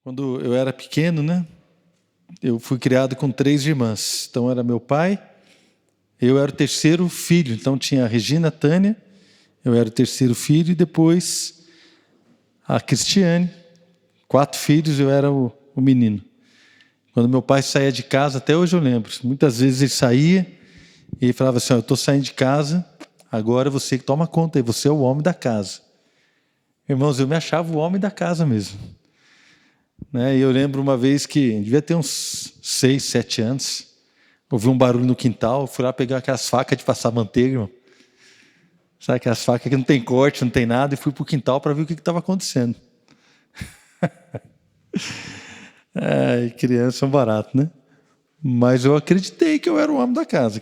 Quando eu era pequeno, né? Eu fui criado com 3 irmãs. Então era meu pai, eu era o terceiro filho. Então tinha a Regina, a Tânia, eu era o terceiro filho e depois a Cristiane. 4 filhos, eu era o menino. Quando meu pai saía de casa, até hoje eu lembro, muitas vezes ele saía e ele falava assim: eu estou saindo de casa, agora você que toma conta, você é o homem da casa. Irmãos, eu me achava o homem da casa mesmo. E eu lembro uma vez que, devia ter uns 6, 7 anos, ouvi um barulho no quintal, fui lá pegar aquelas facas de passar manteiga, irmão. Sabe aquelas facas que não tem corte, não tem nada, e fui para o quintal para ver o que estava acontecendo. Criança é um barato, né? Mas eu acreditei que eu era o homem da casa.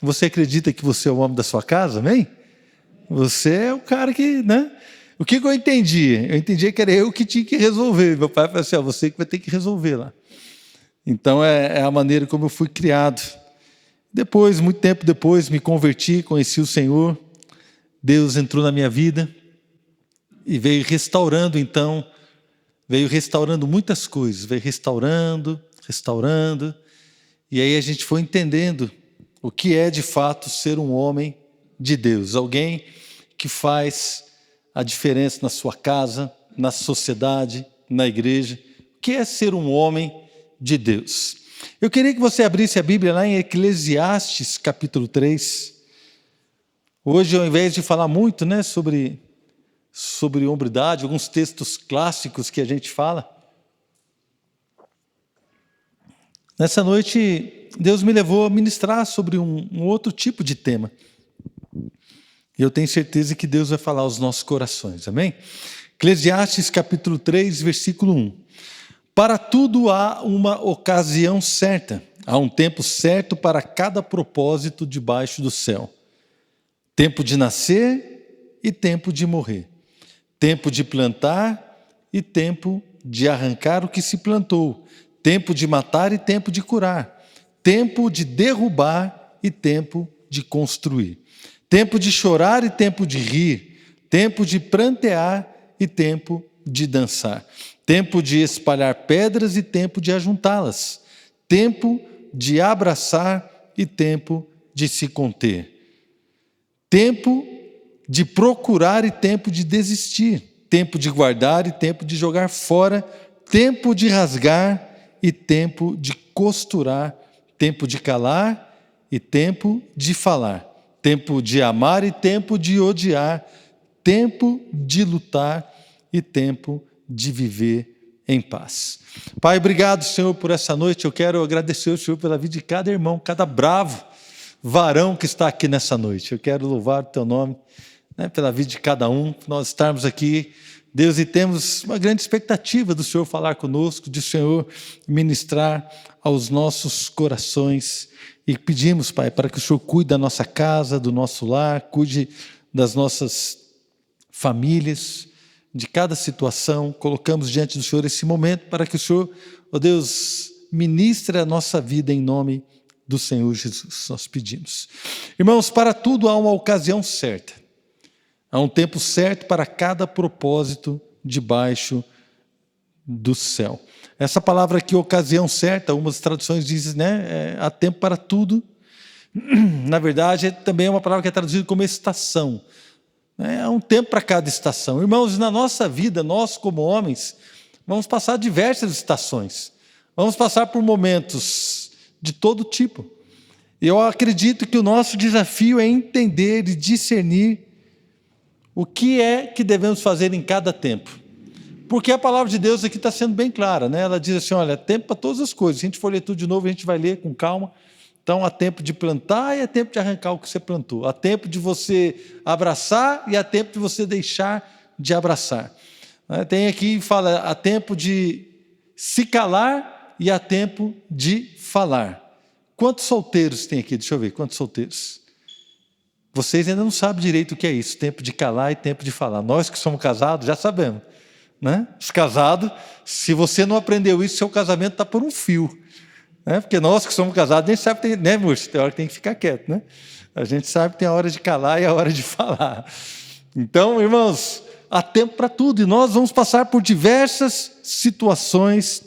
Você acredita que você é o homem da sua casa, amém? Você é o cara que, né? O que eu entendi? Eu entendi que era eu que tinha que resolver. Meu pai falou assim: você que vai ter que resolver lá. Então é a maneira como eu fui criado. Depois, muito tempo depois, me converti, conheci o Senhor. Deus entrou na minha vida e veio restaurando, então, veio restaurando muitas coisas, veio restaurando. E aí a gente foi entendendo o que é de fato ser um homem de Deus, alguém que faz a diferença na sua casa, na sociedade, na igreja. O que é ser um homem de Deus? Eu queria que você abrisse a Bíblia lá em Eclesiastes, capítulo 3. Hoje, ao invés de falar muito, né, sobre hombridade, alguns textos clássicos que a gente fala, nessa noite, Deus me levou a ministrar sobre um outro tipo de tema. E eu tenho certeza que Deus vai falar aos nossos corações, amém? Eclesiastes capítulo 3, versículo 1. Para tudo há uma ocasião certa, há um tempo certo para cada propósito debaixo do céu. Tempo de nascer e tempo de morrer. Tempo de plantar e tempo de arrancar o que se plantou. Tempo de matar e tempo de curar. Tempo de derrubar e tempo de construir. Tempo de chorar e tempo de rir, tempo de prantear e tempo de dançar, tempo de espalhar pedras e tempo de ajuntá-las, tempo de abraçar e tempo de se conter, tempo de procurar e tempo de desistir, tempo de guardar e tempo de jogar fora, tempo de rasgar e tempo de costurar, tempo de calar e tempo de falar. Tempo de amar e tempo de odiar, tempo de lutar e tempo de viver em paz. Pai, obrigado, Senhor, por essa noite. Eu quero agradecer ao Senhor pela vida de cada irmão, cada bravo varão que está aqui nessa noite. Eu quero louvar o Teu nome, né, pela vida de cada um, nós estarmos aqui, Deus, e temos uma grande expectativa do Senhor falar conosco, de o Senhor ministrar aos nossos corações. E pedimos, Pai, para que o Senhor cuide da nossa casa, do nosso lar, cuide das nossas famílias, de cada situação. Colocamos diante do Senhor esse momento para que o Senhor, ó Deus, ministre a nossa vida em nome do Senhor Jesus. Nós pedimos. Irmãos, para tudo há uma ocasião certa. Há um tempo certo para cada propósito debaixo do céu. Essa palavra aqui, ocasião certa, algumas traduções dizem, né, há tempo para tudo. Na verdade, também é uma palavra que é traduzida como estação. Há um tempo para cada estação. Irmãos, na nossa vida, nós como homens, vamos passar diversas estações. Vamos passar por momentos de todo tipo. Eu acredito que o nosso desafio é entender e discernir o que é que devemos fazer em cada tempo. Porque a palavra de Deus aqui está sendo bem clara, né? Ela diz assim, olha, é tempo para todas as coisas. Se a gente for ler tudo de novo, a gente vai ler com calma. Então, há tempo de plantar e há tempo de arrancar o que você plantou. Há tempo de você abraçar e há tempo de você deixar de abraçar. Tem aqui, fala, há tempo de se calar e há tempo de falar. Quantos solteiros tem aqui? Deixa eu ver, quantos solteiros? Vocês ainda não sabem direito o que é isso, tempo de calar e tempo de falar. Nós que somos casados já sabemos. Né? Os casados, se você não aprendeu isso, seu casamento está por um fio. Né? Porque nós que somos casados, nem sabe, né, Múrcio? Tem hora que tem que ficar quieto. Né? A gente sabe que tem a hora de calar e a hora de falar. Então, irmãos, há tempo para tudo, e nós vamos passar por diversas situações,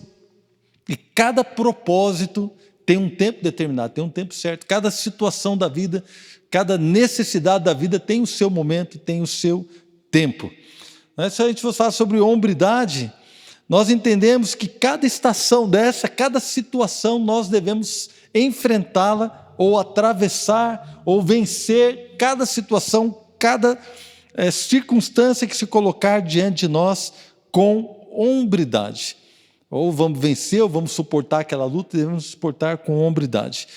e cada propósito tem um tempo determinado, tem um tempo certo. Cada situação da vida, cada necessidade da vida tem o seu momento, tem o seu tempo. Se a gente fosse falar sobre hombridade, nós entendemos que cada estação dessa, cada situação, nós devemos enfrentá-la, ou atravessar, ou vencer cada situação, cada circunstância que se colocar diante de nós com hombridade. Ou vamos vencer, ou vamos suportar aquela luta, devemos suportar com hombridade.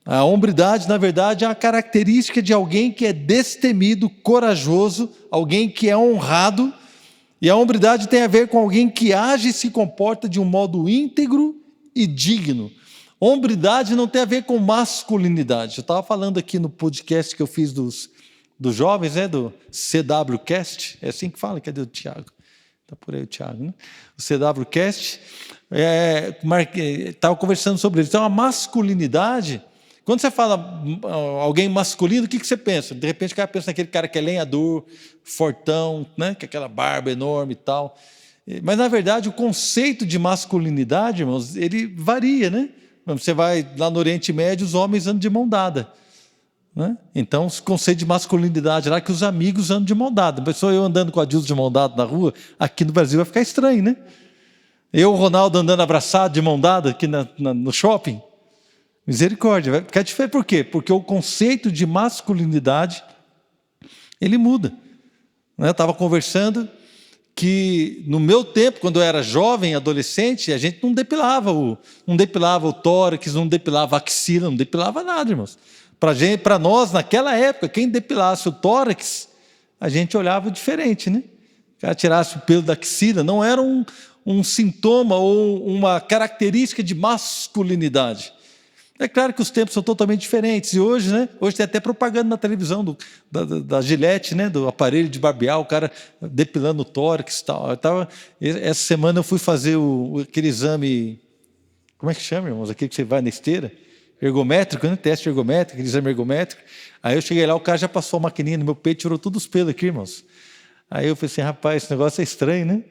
A hombridade, na verdade, é uma característica de alguém que é destemido, corajoso, alguém que é honrado, e a hombridade tem a ver com alguém que age e se comporta de um modo íntegro e digno. Hombridade não tem a ver com masculinidade. Eu estava falando aqui no podcast que eu fiz dos jovens, do CWCast, é assim que fala, cadê o Tiago? Está por aí o Tiago, né? O CWCast, estava conversando sobre isso. Então, a masculinidade, quando você fala alguém masculino, o que você pensa? De repente, o cara pensa naquele cara que é lenhador, fortão, né? Com aquela barba enorme e tal. Mas, na verdade, o conceito de masculinidade, irmãos, ele varia, né? Você vai lá no Oriente Médio, os homens andam de mão dada. Então, o conceito de masculinidade lá, que os amigos andam de mão dada. A pessoa, eu andando com a Dilson de mão dada na rua, aqui no Brasil vai ficar estranho, né? Eu, o Ronaldo, andando abraçado de mão dada aqui no shopping. Misericórdia, vai ficar diferente. Por quê? Porque o conceito de masculinidade, ele muda. Eu estava conversando que no meu tempo, quando eu era jovem, adolescente, a gente não depilava o tórax, não depilava a axila, não depilava nada, irmãos. Para nós, naquela época, quem depilasse o tórax, a gente olhava diferente, né? O cara tirasse o pelo da axila, não era um sintoma ou uma característica de masculinidade. É claro que os tempos são totalmente diferentes, e hoje, né? Hoje tem até propaganda na televisão da Gillette, né? Do aparelho de barbear, o cara depilando o tórax e tal. Essa semana eu fui fazer aquele exame, como é que chama, irmãos? Aquele que você vai na esteira? Ergométrico, né? Teste ergométrico, aquele exame ergométrico. Aí eu cheguei lá, o cara já passou a maquininha no meu peito, tirou todos os pelos aqui, irmãos. Aí eu falei assim, rapaz, esse negócio é estranho, né?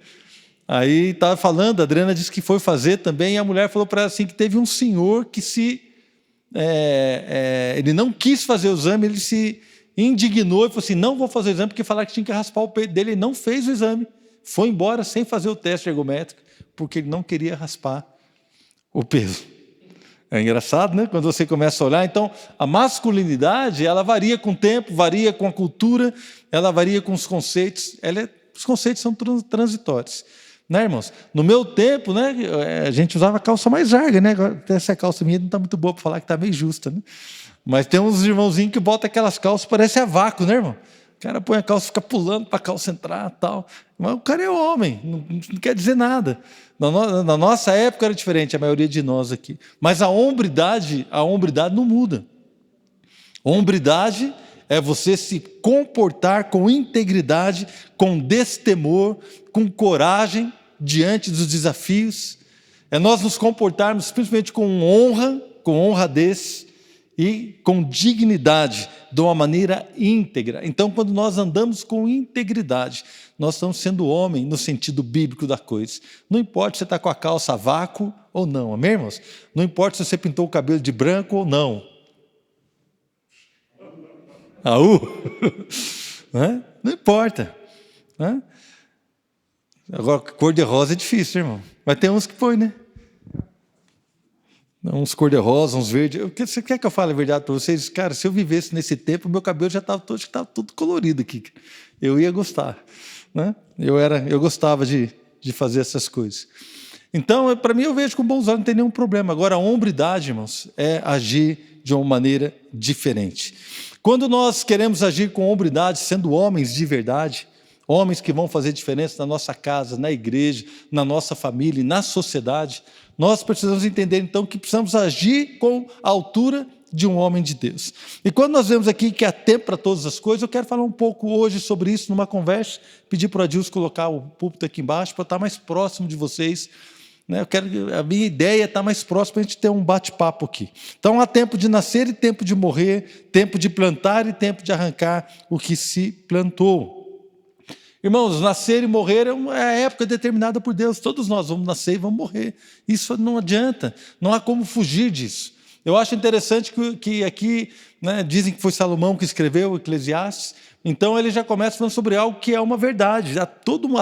Aí estava falando, a Adriana disse que foi fazer também, e a mulher falou para ela assim, que teve um senhor que ele não quis fazer o exame, ele se indignou e falou assim, não vou fazer o exame, porque falaram que tinha que raspar o peito dele, ele não fez o exame, foi embora sem fazer o teste ergométrico, porque ele não queria raspar o pelo. É engraçado, né? Quando você começa a olhar. Então, a masculinidade, ela varia com o tempo, varia com a cultura, ela varia com os conceitos. Os conceitos são transitórios. Né, irmãos? No meu tempo, né, a gente usava calça mais larga, né? Agora, essa calça minha não está muito boa para falar que está meio justa, né? Mas tem uns irmãozinhos que botam aquelas calças, parece a vácuo, né, irmão? O cara põe a calça, fica pulando para a calça entrar e tal. Mas o cara é homem, não quer dizer nada. Na nossa época era diferente, a maioria de nós aqui. Mas a hombridade não muda. Hombridade é você se comportar com integridade, com destemor, com coragem diante dos desafios. É nós nos comportarmos principalmente com honradez e com dignidade, de uma maneira íntegra. Então, quando nós andamos com integridade, nós estamos sendo homem no sentido bíblico da coisa. Não importa se você está com a calça a vácuo ou não, amém, irmãos? Não importa se você pintou o cabelo de branco ou não. Não importa. Agora, cor de rosa é difícil, irmão. Mas tem uns que põe, né? Uns cor-de-rosa, uns verdes. Você quer que eu fale a verdade para vocês? Cara, se eu vivesse nesse tempo, meu cabelo já estava tudo colorido aqui. Eu ia gostar. Né? Eu gostava de fazer essas coisas. Então, para mim, eu vejo com bons olhos, não tem nenhum problema. Agora, a hombridade, irmãos, é agir de uma maneira diferente. Quando nós queremos agir com hombridade, sendo homens de verdade, homens que vão fazer diferença na nossa casa, na igreja, na nossa família e na sociedade, nós precisamos entender, então, que precisamos agir com a altura de um homem de Deus. E quando nós vemos aqui que há tempo para todas as coisas, eu quero falar um pouco hoje sobre isso, numa conversa, pedir para o Adilson colocar o púlpito aqui embaixo, para estar mais próximo de vocês. A minha ideia é estar mais próximo para a gente ter um bate-papo aqui. Então, há tempo de nascer e tempo de morrer, tempo de plantar e tempo de arrancar o que se plantou. Irmãos, nascer e morrer é a época determinada por Deus. Todos nós vamos nascer e vamos morrer. Isso não adianta, não há como fugir disso. Eu acho interessante que aqui, né, dizem que foi Salomão que escreveu o Eclesiastes, então ele já começa falando sobre algo que é uma verdade. Há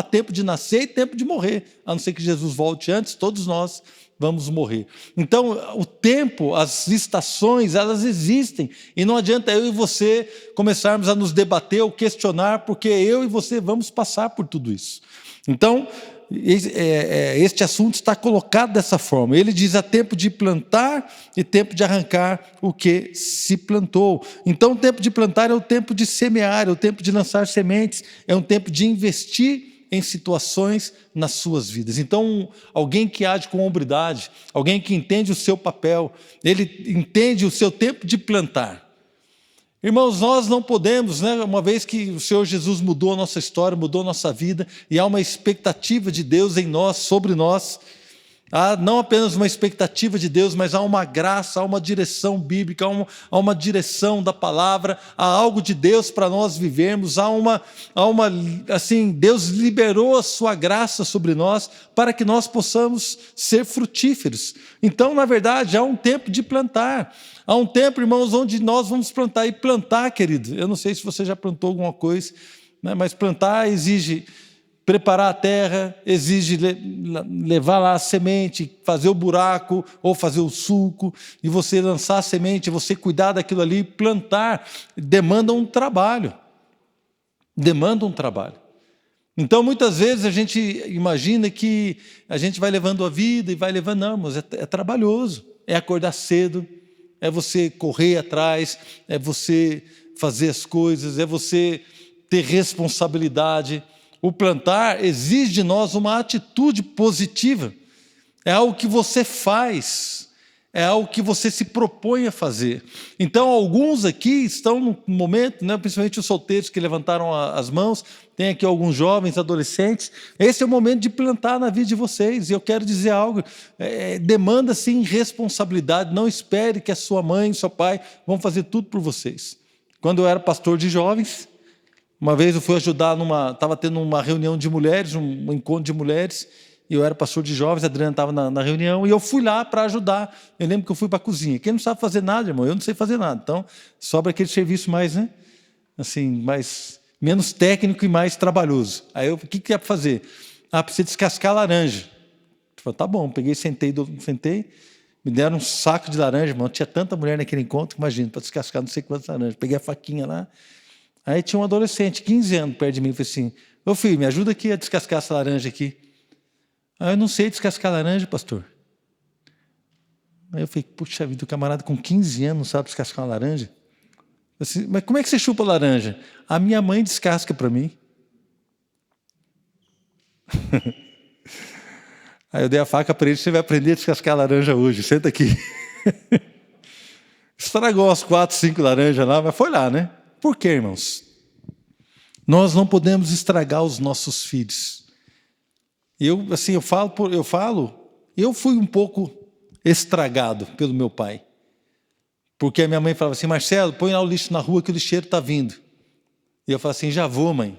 tempo de nascer e tempo de morrer. A não ser que Jesus volte antes, todos nós vamos morrer. Então, o tempo, as estações, elas existem. E não adianta eu e você começarmos a nos debater ou questionar, porque eu e você vamos passar por tudo isso. Então, este assunto está colocado dessa forma. Ele diz: há tempo de plantar e tempo de arrancar o que se plantou. Então, o tempo de plantar é o tempo de semear, é o tempo de lançar sementes, é um tempo de investir em situações nas suas vidas. Então, alguém que age com hombridade, alguém que entende o seu papel, ele entende o seu tempo de plantar. Irmãos, nós não podemos, né, uma vez que o Senhor Jesus mudou a nossa história, mudou a nossa vida, e há uma expectativa de Deus em nós, sobre nós, há não apenas uma expectativa de Deus, mas há uma graça, há uma direção bíblica, há uma direção da palavra, há algo de Deus para nós vivermos, assim, Deus liberou a sua graça sobre nós para que nós possamos ser frutíferos. Então, na verdade, há um tempo de plantar. Há um tempo, irmãos, onde nós vamos plantar. E plantar, querido, eu não sei se você já plantou alguma coisa, né, mas plantar exige preparar a terra, exige levar lá a semente, fazer o buraco ou fazer o sulco, e você lançar a semente, você cuidar daquilo ali, plantar, demanda um trabalho. Demanda um trabalho. Então, muitas vezes a gente imagina que a gente vai levando a vida e vai levando, não, mas é trabalhoso, é acordar cedo, é você correr atrás, é você fazer as coisas, é você ter responsabilidade. O plantar exige de nós uma atitude positiva. É algo que você faz, é algo que você se propõe a fazer. Então, alguns aqui estão no momento, né, principalmente os solteiros que levantaram as mãos, tem aqui alguns jovens, adolescentes. Esse é o momento de plantar na vida de vocês. E eu quero dizer algo, demanda sim responsabilidade. Não espere que a sua mãe e seu pai vão fazer tudo por vocês. Quando eu era pastor de jovens, uma vez eu fui ajudar estava tendo uma reunião de mulheres, um encontro de mulheres, e eu era pastor de jovens, a Adriana estava na reunião, e eu fui lá para ajudar. Eu lembro que eu fui para a cozinha. Quem não sabe fazer nada, irmão? Eu não sei fazer nada. Então, sobra aquele serviço mais, né? Assim, menos técnico e mais trabalhoso. Aí o que é para fazer? Precisa descascar a laranja. Eu falei, tá bom, peguei, sentei, me deram um saco de laranja, irmão. Tinha tanta mulher naquele encontro, imagina, para descascar não sei quantas laranjas. Peguei a faquinha lá. Aí tinha um adolescente, 15 anos, perto de mim, e falei assim: ô filho, me ajuda aqui a descascar essa laranja aqui. Aí eu não sei descascar laranja, pastor. Aí eu falei, puxa vida, o camarada com 15 anos não sabe descascar uma laranja? Assim, mas como é que você chupa laranja? A minha mãe descasca para mim. Aí eu dei a faca para ele: você vai aprender a descascar a laranja hoje, senta aqui. Estragou umas 4, 5 laranjas lá, mas foi lá, né? Por quê, irmãos? Nós não podemos estragar os nossos filhos. Eu fui um pouco estragado pelo meu pai. Porque a minha mãe falava assim: Marcelo, põe lá o lixo na rua que o lixeiro está vindo. E eu falava assim: já vou, mãe.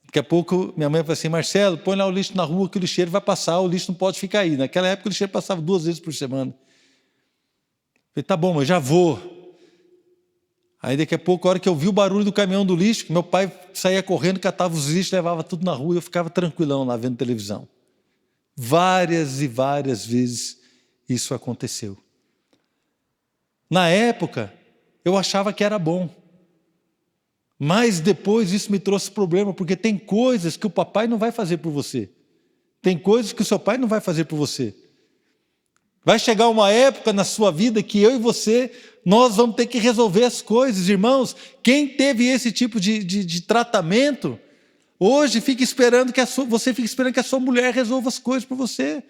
Daqui a pouco minha mãe falava assim: Marcelo, põe lá o lixo na rua que o lixeiro vai passar, o lixo não pode ficar aí. Naquela época o lixeiro passava 2 vezes por semana. Eu falei, tá bom, mas já vou. Aí daqui a pouco, a hora que eu vi o barulho do caminhão do lixo, meu pai saía correndo, catava os lixos, levava tudo na rua e eu ficava tranquilão lá vendo televisão. Várias e várias vezes isso aconteceu. Na época, eu achava que era bom. Mas depois isso me trouxe problema, porque tem coisas que o papai não vai fazer por você. Tem coisas que o seu pai não vai fazer por você. Vai chegar uma época na sua vida que eu e você, nós vamos ter que resolver as coisas. Irmãos, quem teve esse tipo de tratamento, hoje fica esperando você fica esperando que a sua mulher resolva as coisas por você.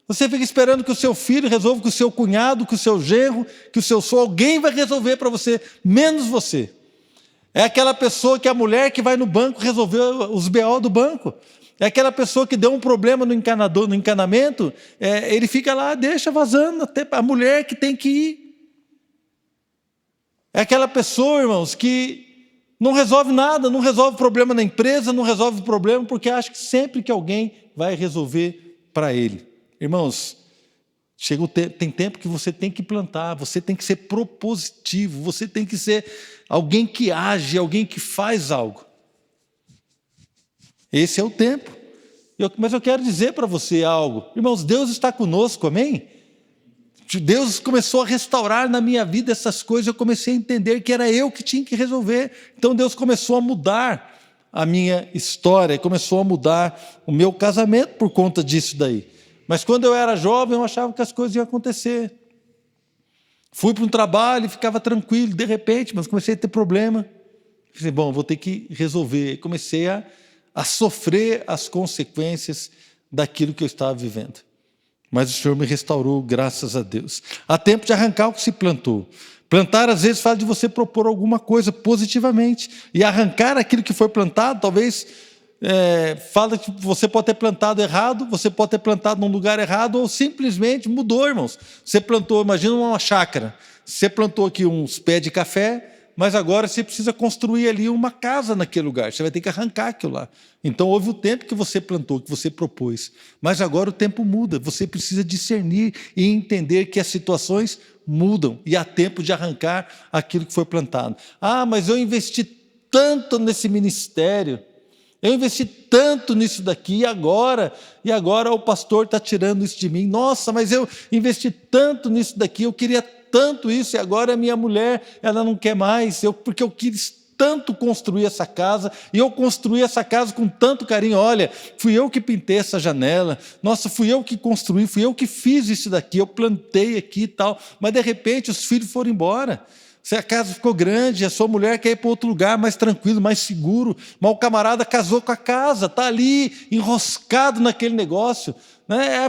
Você fica esperando que o seu filho resolva, que o seu cunhado, que o seu genro, que o seu sogro, alguém vai resolver para você, menos você. É aquela pessoa que a mulher que vai no banco resolver os BO do banco. É aquela pessoa que deu um problema no encanamento, ele fica lá, deixa vazando, até a mulher que tem que ir. É aquela pessoa, irmãos, que Não resolve nada, não resolve problema na empresa, não resolve problema, porque acha que sempre que alguém vai resolver para ele. Irmãos, tem tempo que você tem que plantar, você tem que ser propositivo, você tem que ser alguém que age, alguém que faz algo. Esse é o tempo. Mas eu quero dizer para você algo. Irmãos, Deus está conosco, amém? Deus começou a restaurar na minha vida essas coisas, eu comecei a entender que era eu que tinha que resolver. Então Deus começou a mudar a minha história, começou a mudar o meu casamento por conta disso daí. Mas quando eu era jovem, eu achava que as coisas iam acontecer. Fui para um trabalho e ficava tranquilo, de repente, mas comecei a ter problema. Falei, bom, vou ter que resolver. Comecei a sofrer as consequências daquilo que eu estava vivendo. Mas o Senhor me restaurou, graças a Deus. Há tempo de arrancar o que se plantou. Plantar, às vezes, fala de você propor alguma coisa positivamente. E arrancar aquilo que foi plantado, talvez, fala que você pode ter plantado errado, você pode ter plantado num lugar errado, ou simplesmente mudou, irmãos. Você plantou, imagina uma chácara. Você plantou aqui uns pés de café, mas agora você precisa construir ali uma casa naquele lugar. Você vai ter que arrancar aquilo lá. Então, houve o tempo que você plantou, que você propôs. Mas agora o tempo muda. Você precisa discernir e entender que as situações mudam. E há tempo de arrancar aquilo que foi plantado. Ah, mas eu investi tanto nesse ministério. Eu investi tanto nisso daqui, e agora o pastor está tirando isso de mim. Nossa, mas eu investi tanto nisso daqui, eu queria tanto isso, e agora a minha mulher, ela não quer mais, porque eu quis tanto construir essa casa, e eu construí essa casa com tanto carinho. Olha, fui eu que pintei essa janela, nossa, fui eu que construí, fui eu que fiz isso daqui, eu plantei aqui e tal, mas de repente os filhos foram embora. Se a casa ficou grande, a sua mulher quer ir para outro lugar mais tranquilo, mais seguro, mas o camarada casou com a casa, está ali enroscado naquele negócio.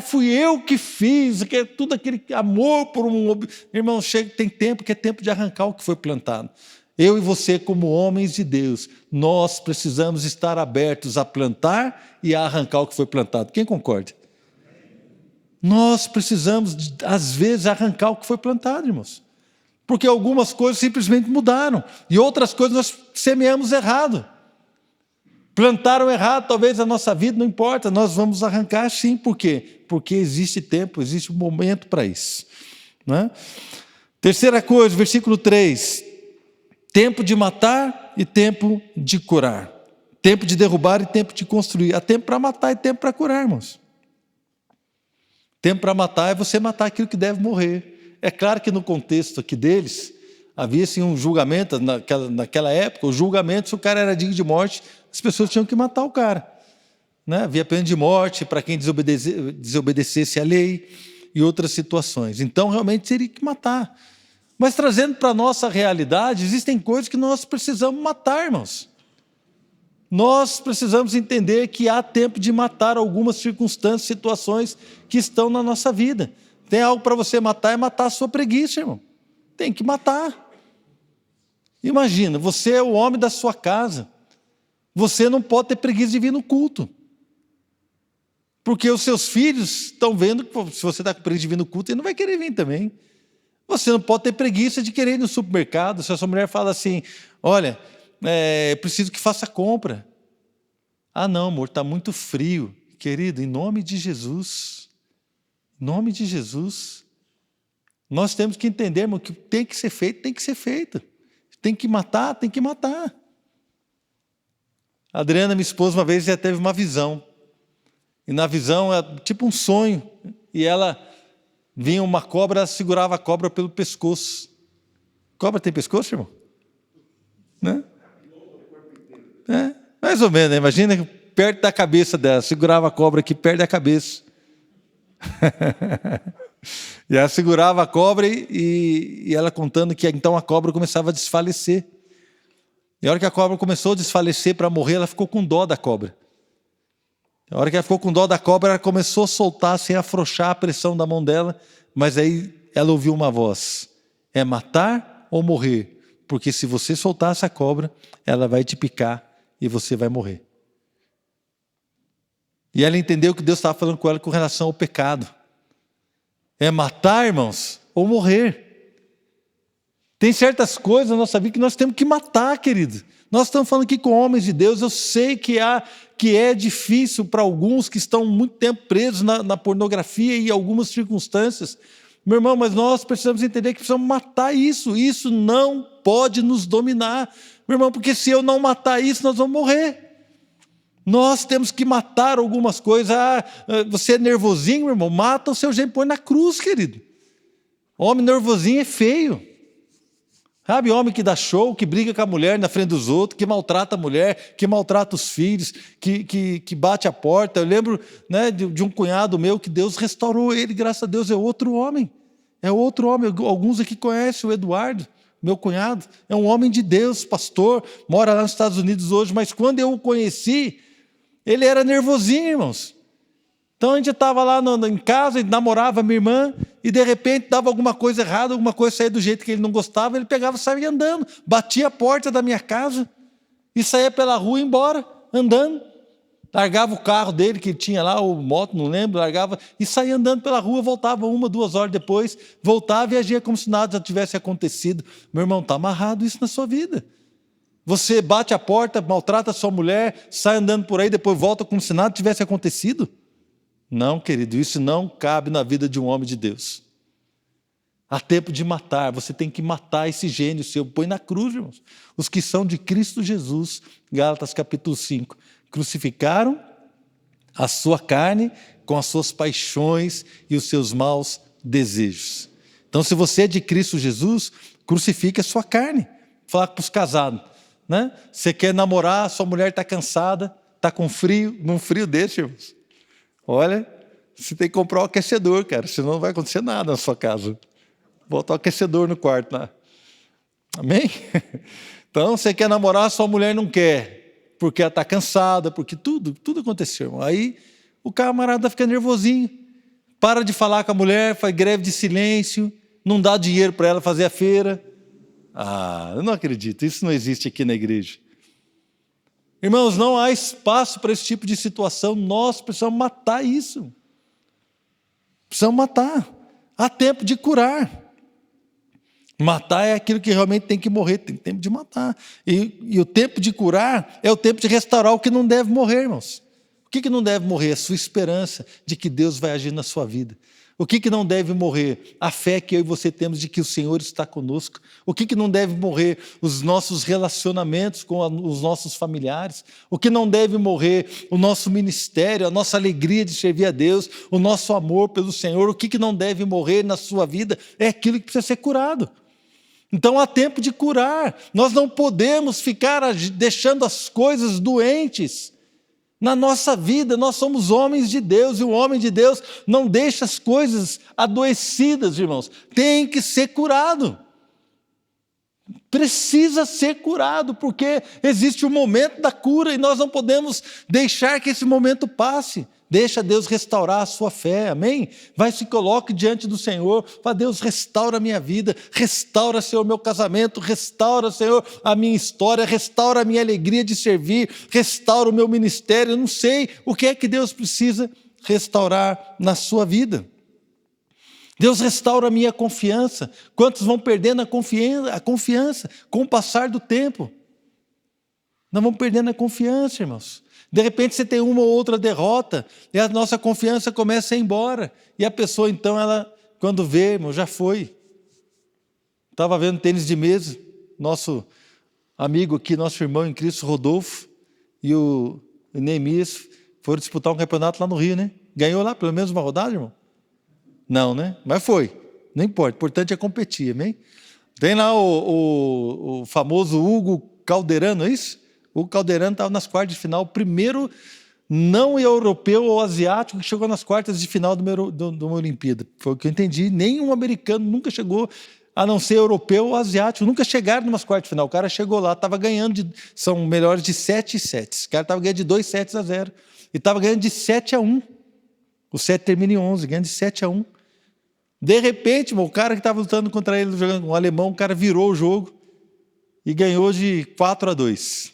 Fui eu que fiz, tudo aquele amor por um... Irmão, tem tempo que é tempo de arrancar o que foi plantado. Eu e você, como homens de Deus, nós precisamos estar abertos a plantar e a arrancar o que foi plantado. Quem concorda? Nós precisamos, às vezes, arrancar o que foi plantado, irmãos. Porque algumas coisas simplesmente mudaram. E outras coisas nós semeamos errado. Plantaram errado, talvez a nossa vida, não importa. Nós vamos arrancar sim. Por quê? Porque existe tempo, existe um momento para isso. Né? Terceira coisa, versículo 3. Tempo de matar e tempo de curar. Tempo de derrubar e tempo de construir. Há tempo para matar e tempo para curar, irmãos. Tempo para matar é você matar aquilo que deve morrer. É claro que no contexto aqui deles, havia assim, um julgamento, naquela época, o julgamento, se o cara era digno de morte, as pessoas tinham que matar o cara. Né? Havia pena de morte para quem desobedecesse a lei e outras situações. Então, realmente, teria que matar. Mas trazendo para a nossa realidade, existem coisas que nós precisamos matar, irmãos. Nós precisamos entender que há tempo de matar algumas circunstâncias, situações que estão na nossa vida. Tem algo para você matar, é matar a sua preguiça, irmão. Tem que matar. Imagina, você é o homem da sua casa. Você não pode ter preguiça de vir no culto. Porque os seus filhos estão vendo que se você está com preguiça de vir no culto, ele não vai querer vir também. Você não pode ter preguiça de querer ir no supermercado. Se a sua mulher fala assim, olha, preciso que faça compra. Ah não, amor, está muito frio. Querido, em nome de Jesus, em nome de Jesus, nós temos que entender, irmão, que tem que ser feito, tem que ser feito. Tem que matar, tem que matar. A Adriana, minha esposa, uma vez já teve uma visão. E na visão, é tipo um sonho. E ela vinha uma cobra, ela segurava a cobra pelo pescoço. Cobra tem pescoço, irmão? Né? Mais ou menos, né? Imagina perto da cabeça dela. Segurava a cobra aqui perto da cabeça. E ela segurava a cobra e ela contando que então a cobra começava a desfalecer. E a hora que a cobra começou a desfalecer para morrer, ela ficou com dó da cobra. A hora que ela ficou com dó da cobra, ela começou a soltar sem afrouxar a pressão da mão dela, mas aí ela ouviu uma voz: é matar ou morrer? Porque se você soltar essa cobra, ela vai te picar e você vai morrer. E ela entendeu que Deus estava falando com ela com relação ao pecado. É matar, irmãos, ou morrer. Tem certas coisas na nossa vida que nós temos que matar, querido. Nós estamos falando aqui com homens de Deus. Eu sei que é difícil para alguns que estão muito tempo presos na pornografia e em algumas circunstâncias. Meu irmão, mas nós precisamos entender que precisamos matar isso. Isso não pode nos dominar. Meu irmão, porque se eu não matar isso, nós vamos morrer. Nós temos que matar algumas coisas. Você é nervosinho, meu irmão? Mata o seu jeito, põe na cruz, querido. Homem nervosinho é feio. Sabe, homem que dá show, que briga com a mulher na frente dos outros, que maltrata a mulher, que maltrata os filhos, que bate a porta. Eu lembro, né, de um cunhado meu que Deus restaurou ele, graças a Deus, é outro homem. É outro homem. Alguns aqui conhecem o Eduardo, meu cunhado. É um homem de Deus, pastor, mora lá nos Estados Unidos hoje, mas quando eu o conheci, ele era nervosinho, irmãos. Então a gente estava lá em casa, ele namorava a minha irmã, e de repente dava alguma coisa errada, alguma coisa saía do jeito que ele não gostava, ele pegava e saía andando, batia a porta da minha casa, e saía pela rua e ia embora, andando. Largava o carro dele, que tinha lá, ou moto, não lembro, largava, e saía andando pela rua, voltava 1, 2 horas depois, voltava e agia como se nada já tivesse acontecido. Meu irmão, está amarrado isso na sua vida. Você bate a porta, maltrata a sua mulher, sai andando por aí, depois volta como se nada tivesse acontecido. Não, querido, isso não cabe na vida de um homem de Deus. Há tempo de matar, você tem que matar esse gênio seu. Põe na cruz, irmãos. Os que são de Cristo Jesus, Gálatas capítulo 5, crucificaram a sua carne com as suas paixões e os seus maus desejos. Então, se você é de Cristo Jesus, crucifique a sua carne. Falar para os casados, né? Você quer namorar, sua mulher está cansada, está com frio, num frio desse, irmãos. Olha, você tem que comprar um aquecedor, cara, senão não vai acontecer nada na sua casa. Botar um aquecedor no quarto lá. Amém? Então, você quer namorar, sua mulher não quer, porque ela está cansada, porque tudo aconteceu, irmão. Aí o camarada fica nervosinho, para de falar com a mulher, faz greve de silêncio, não dá dinheiro para ela fazer a feira. Eu não acredito, isso não existe aqui na igreja. Irmãos, não há espaço para esse tipo de situação, nós precisamos matar isso. Precisamos matar. Há tempo de curar. Matar é aquilo que realmente tem que morrer, tem tempo de matar. E o tempo de curar é o tempo de restaurar o que não deve morrer, irmãos. O que não deve morrer? A sua esperança de que Deus vai agir na sua vida. O que não deve morrer? A fé que eu e você temos de que o Senhor está conosco. O que não deve morrer? Os nossos relacionamentos com os nossos familiares. O que não deve morrer? O nosso ministério, a nossa alegria de servir a Deus, o nosso amor pelo Senhor. O que não deve morrer na sua vida? É aquilo que precisa ser curado. Então há tempo de curar. Nós não podemos ficar deixando as coisas doentes na nossa vida. Nós somos homens de Deus, e o homem de Deus não deixa as coisas adoecidas, irmãos. Tem que ser curado. Precisa ser curado, porque existe o momento da cura e nós não podemos deixar que esse momento passe. Deixa Deus restaurar a sua fé, amém? Vai, se coloque diante do Senhor, fala: Deus, restaura a minha vida, restaura, Senhor, o meu casamento, restaura, Senhor, a minha história, restaura a minha alegria de servir, restaura o meu ministério. Eu não sei o que é que Deus precisa restaurar na sua vida. Deus restaura a minha confiança. Quantos vão perdendo a confiança com o passar do tempo? Nós vamos perdendo a confiança, irmãos. De repente você tem uma ou outra derrota e a nossa confiança começa a ir embora. E a pessoa então, ela, quando vê, irmão, já foi. Estava vendo tênis de mesa, nosso amigo aqui, nosso irmão em Cristo, Rodolfo, e o Neemias foram disputar um campeonato lá no Rio, né? Ganhou lá pelo menos uma rodada, irmão? Não, né? Mas foi. Não importa, o importante é competir, amém? Tem lá o famoso Hugo Calderano, é isso? O Calderano estava nas quartas de final, o primeiro não europeu ou asiático que chegou nas quartas de final de uma Olimpíada. Foi o que eu entendi. Nenhum americano nunca chegou, a não ser europeu ou asiático. Nunca chegaram numas quartas de final. O cara chegou lá, estava ganhando, são melhores de 7 sets. O cara estava ganhando de 2-0. E estava ganhando de 7-1. O set termina em 11, ganhando de 7-1. De repente, o cara que estava lutando contra ele, jogando um alemão, o cara virou o jogo e ganhou de 4-2.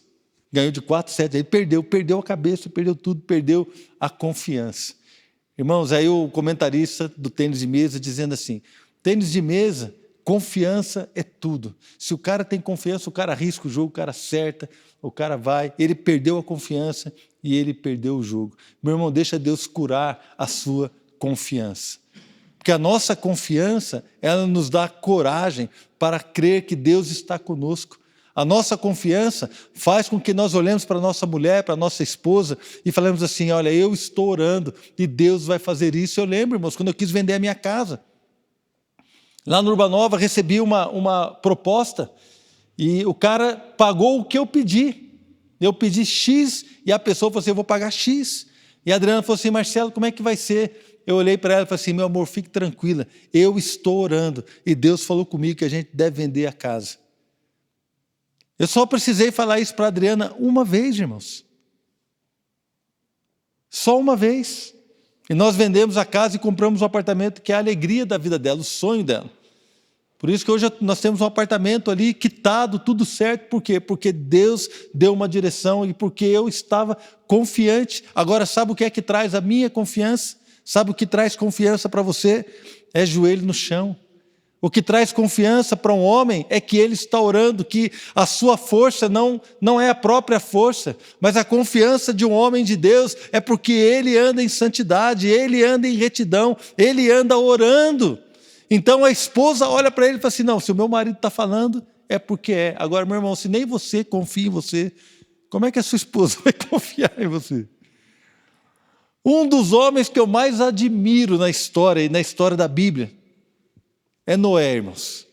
Ganhou de 4-7, aí perdeu a cabeça, perdeu tudo, perdeu a confiança. Irmãos, aí o comentarista do tênis de mesa dizendo assim: tênis de mesa, Confiança é tudo. Se o cara tem confiança, o cara arrisca o jogo, o cara acerta, o cara vai. Ele perdeu a confiança e ele perdeu o jogo. Meu irmão, deixa Deus curar a sua confiança. Porque a nossa confiança, ela nos dá coragem para crer que Deus está conosco. A nossa confiança faz com que nós olhemos para a nossa mulher, para a nossa esposa e falemos assim, olha, eu estou orando e Deus vai fazer isso. Eu lembro, irmãos, quando eu quis vender a minha casa. Lá no Urbanova, recebi uma proposta e o cara pagou o que eu pedi. Eu pedi X e a pessoa falou assim, eu vou pagar X. E a Adriana falou assim, Marcelo, como é que vai ser? Eu olhei para ela e falei assim, meu amor, fique tranquila, eu estou orando e Deus falou comigo que a gente deve vender a casa. Eu só precisei falar isso para a Adriana uma vez, irmãos. Só uma vez. E nós vendemos a casa e compramos um apartamento que é a alegria da vida dela, o sonho dela. Por isso que hoje nós temos um apartamento ali quitado, tudo certo. Por quê? Porque Deus deu uma direção e porque eu estava confiante. Agora, sabe o que é que traz a minha confiança? Sabe o que traz confiança para você? É joelho no chão. O que traz confiança para um homem é que ele está orando, que a sua força não é a própria força, mas a confiança de um homem de Deus é porque ele anda em santidade, ele anda em retidão, ele anda orando. Então a esposa olha para ele e fala assim, não, se o meu marido está falando, é porque é. Agora, meu irmão, se nem você confia em você, como é que a sua esposa vai confiar em você? Um dos homens que eu mais admiro na história, e na história da Bíblia, é Noé, irmãos.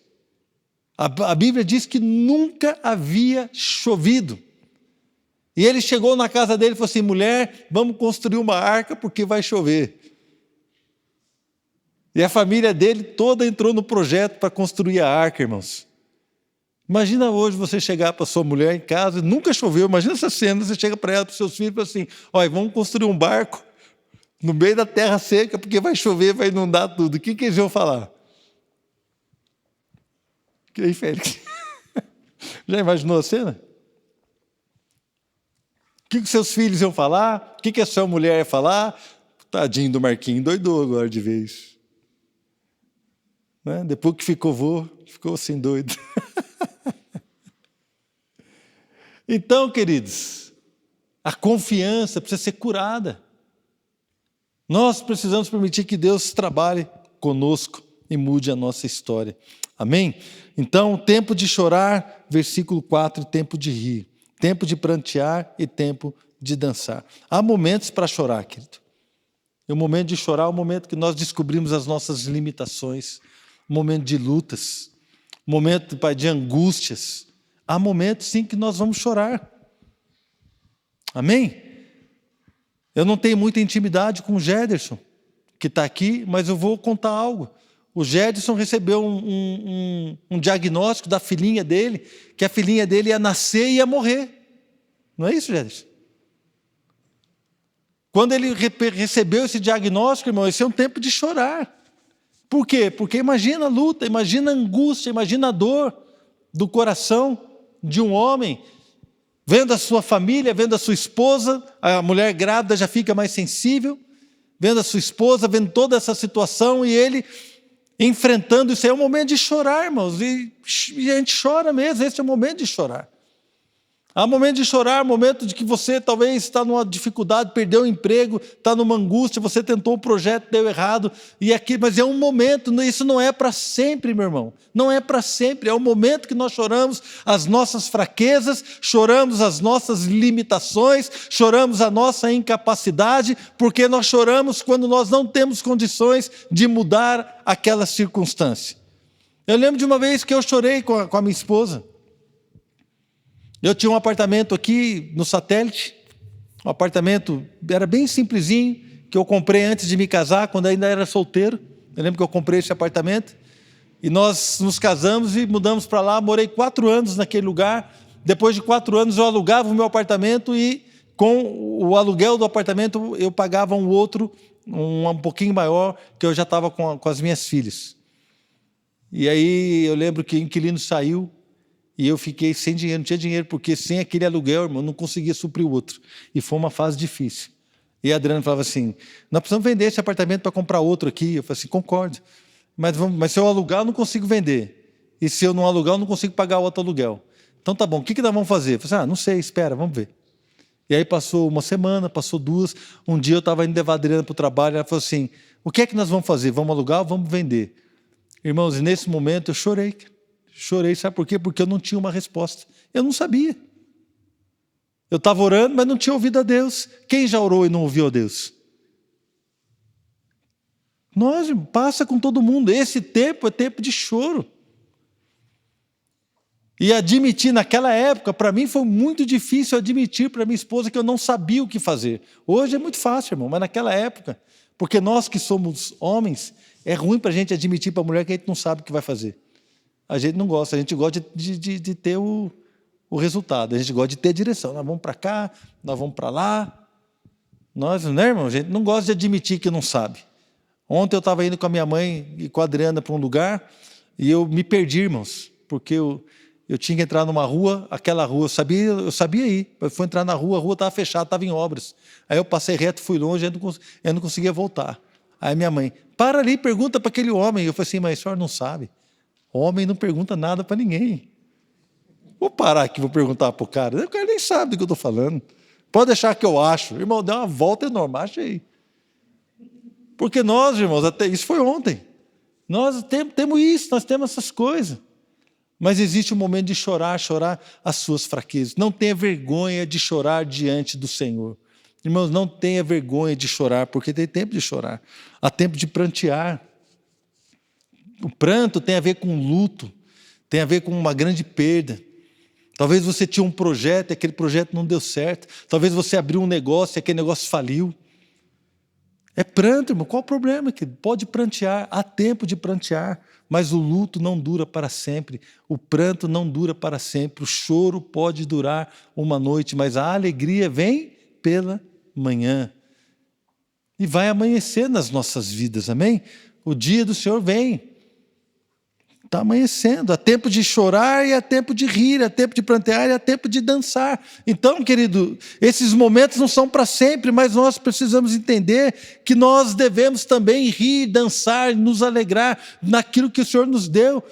A Bíblia diz que nunca havia chovido. E ele chegou na casa dele e falou assim, mulher, vamos construir uma arca porque vai chover. E a família dele toda entrou no projeto para construir a arca, irmãos. Imagina hoje você chegar para sua mulher em casa, nunca choveu, imagina essa cena, você chega para ela, para os seus filhos e fala assim, olha, vamos construir um barco no meio da terra seca porque vai chover, vai inundar tudo. O que eles vão falar? E aí, Félix? Já imaginou a cena? O que seus filhos iam falar? O que a sua mulher ia falar? Tadinho do Marquinhos, doidou agora de vez. Né? Depois que ficou vô, ficou assim doido. Então, queridos, a confiança precisa ser curada. Nós precisamos permitir que Deus trabalhe conosco e mude a nossa história. Amém? Então, tempo de chorar, versículo 4, tempo de rir. Tempo de prantear e tempo de dançar. Há momentos para chorar, querido. E o momento de chorar é o momento que nós descobrimos as nossas limitações. O momento de lutas. O momento, Pai, de angústias. Há momentos, sim, que nós vamos chorar. Amém? Eu não tenho muita intimidade com o Gederson, que está aqui, mas eu vou contar algo. O Gederson recebeu um diagnóstico da filhinha dele, que a filhinha dele ia nascer e ia morrer. Não é isso, Gederson? Quando ele recebeu esse diagnóstico, irmão, esse é um tempo de chorar. Por quê? Porque imagina a luta, imagina a angústia, imagina a dor do coração de um homem, vendo a sua família, vendo a sua esposa, a mulher grávida já fica mais sensível, vendo a sua esposa, vendo toda essa situação, e ele enfrentando isso. É um momento de chorar, irmãos, e a gente chora mesmo, esse é o momento de chorar. Há momento de chorar, momento de que você talvez está numa dificuldade, perdeu o emprego, está numa angústia, você tentou um projeto, deu errado, mas é um momento, isso não é para sempre, meu irmão, não é para sempre, é o momento que nós choramos as nossas fraquezas, choramos as nossas limitações, choramos a nossa incapacidade, porque nós choramos quando nós não temos condições de mudar aquela circunstância. Eu lembro de uma vez que eu chorei com a minha esposa. Eu tinha um apartamento aqui no Satélite, um apartamento, era bem simplesinho, que eu comprei antes de me casar, quando ainda era solteiro. Eu lembro que eu comprei esse apartamento, e nós nos casamos e mudamos para lá, morei 4 anos naquele lugar. Depois de 4 anos eu alugava o meu apartamento e com o aluguel do apartamento eu pagava um outro, um pouquinho maior, que eu já estava com as minhas filhas. E aí eu lembro que o inquilino saiu, e eu fiquei sem dinheiro, não tinha dinheiro, porque sem aquele aluguel, irmão, não conseguia suprir o outro. E foi uma fase difícil. E a Adriana falava assim, nós precisamos vender esse apartamento para comprar outro aqui. Eu falei assim, concordo. Mas se eu alugar, eu não consigo vender. e se eu não alugar, eu não consigo pagar o outro aluguel. Então tá bom, o que nós vamos fazer? Eu falei assim, não sei, espera, vamos ver. E aí passou uma semana, passou duas, um dia eu estava indo levar a Adriana para o trabalho, ela falou assim, o que é que nós vamos fazer? Vamos alugar ou vamos vender? Irmãos, e nesse momento eu chorei. Chorei, sabe por quê? Porque eu não tinha uma resposta. Eu não sabia. Eu estava orando, mas não tinha ouvido a Deus. Quem já orou e não ouviu a Deus? Nós, passa com todo mundo. Esse tempo é tempo de choro. E admitir naquela época, para mim foi muito difícil admitir para minha esposa que eu não sabia o que fazer. Hoje é muito fácil, irmão, mas naquela época, porque nós que somos homens, é ruim para a gente admitir para a mulher que a gente não sabe o que vai fazer. A gente não gosta, a gente gosta de ter o resultado, a gente gosta de ter direção. Nós vamos para cá, nós vamos para lá. Nós, né, irmão, a gente não gosta de admitir que não sabe. Ontem eu estava indo com a minha mãe e com a Adriana para um lugar e eu me perdi, irmãos, porque eu tinha que entrar numa rua, aquela rua, eu sabia ir. Eu fui entrar na rua, a rua estava fechada, estava em obras. Aí eu passei reto, fui longe, eu não conseguia voltar. Aí minha mãe, para ali, pergunta para aquele homem. Eu falei assim, mas o senhor não sabe. Homem não pergunta nada para ninguém. Vou parar aqui, vou perguntar para o cara. O cara nem sabe do que eu estou falando. Pode deixar que eu acho. Irmão, deu uma volta enorme, achei. Porque nós, irmãos, até isso foi ontem. Nós temos isso, nós temos essas coisas. Mas existe um momento de chorar as suas fraquezas. Não tenha vergonha de chorar diante do Senhor. Irmãos, não tenha vergonha de chorar, porque tem tempo de chorar. Há tempo de prantear. O pranto tem a ver com luto, tem a ver com uma grande perda. Talvez você tinha um projeto e aquele projeto não deu certo. Talvez você abriu um negócio e aquele negócio faliu. É pranto, irmão. Qual o problema? Pode prantear, há tempo de prantear. Mas o luto não dura para sempre, o pranto não dura para sempre, o choro pode durar uma noite, mas a alegria vem pela manhã. E vai amanhecer nas nossas vidas, amém? O dia do Senhor vem. Está amanhecendo, há tempo de chorar e há tempo de rir, há tempo de prantear e há tempo de dançar. Então, querido, esses momentos não são para sempre, mas nós precisamos entender que nós devemos também rir, dançar, nos alegrar naquilo que o Senhor nos deu.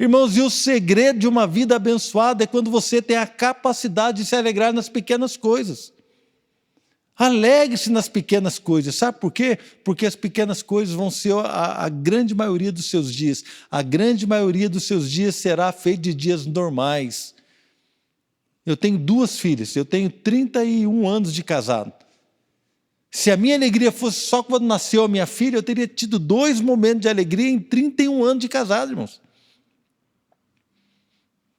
Irmãos, e o segredo de uma vida abençoada é quando você tem a capacidade de se alegrar nas pequenas coisas. Alegre-se nas pequenas coisas. Sabe por quê? Porque as pequenas coisas vão ser a grande maioria dos seus dias. A grande maioria dos seus dias será feita de dias normais. Eu tenho 2 filhas, eu tenho 31 anos de casado. Se a minha alegria fosse só quando nasceu a minha filha, eu teria tido 2 momentos de alegria em 31 anos de casado, irmãos.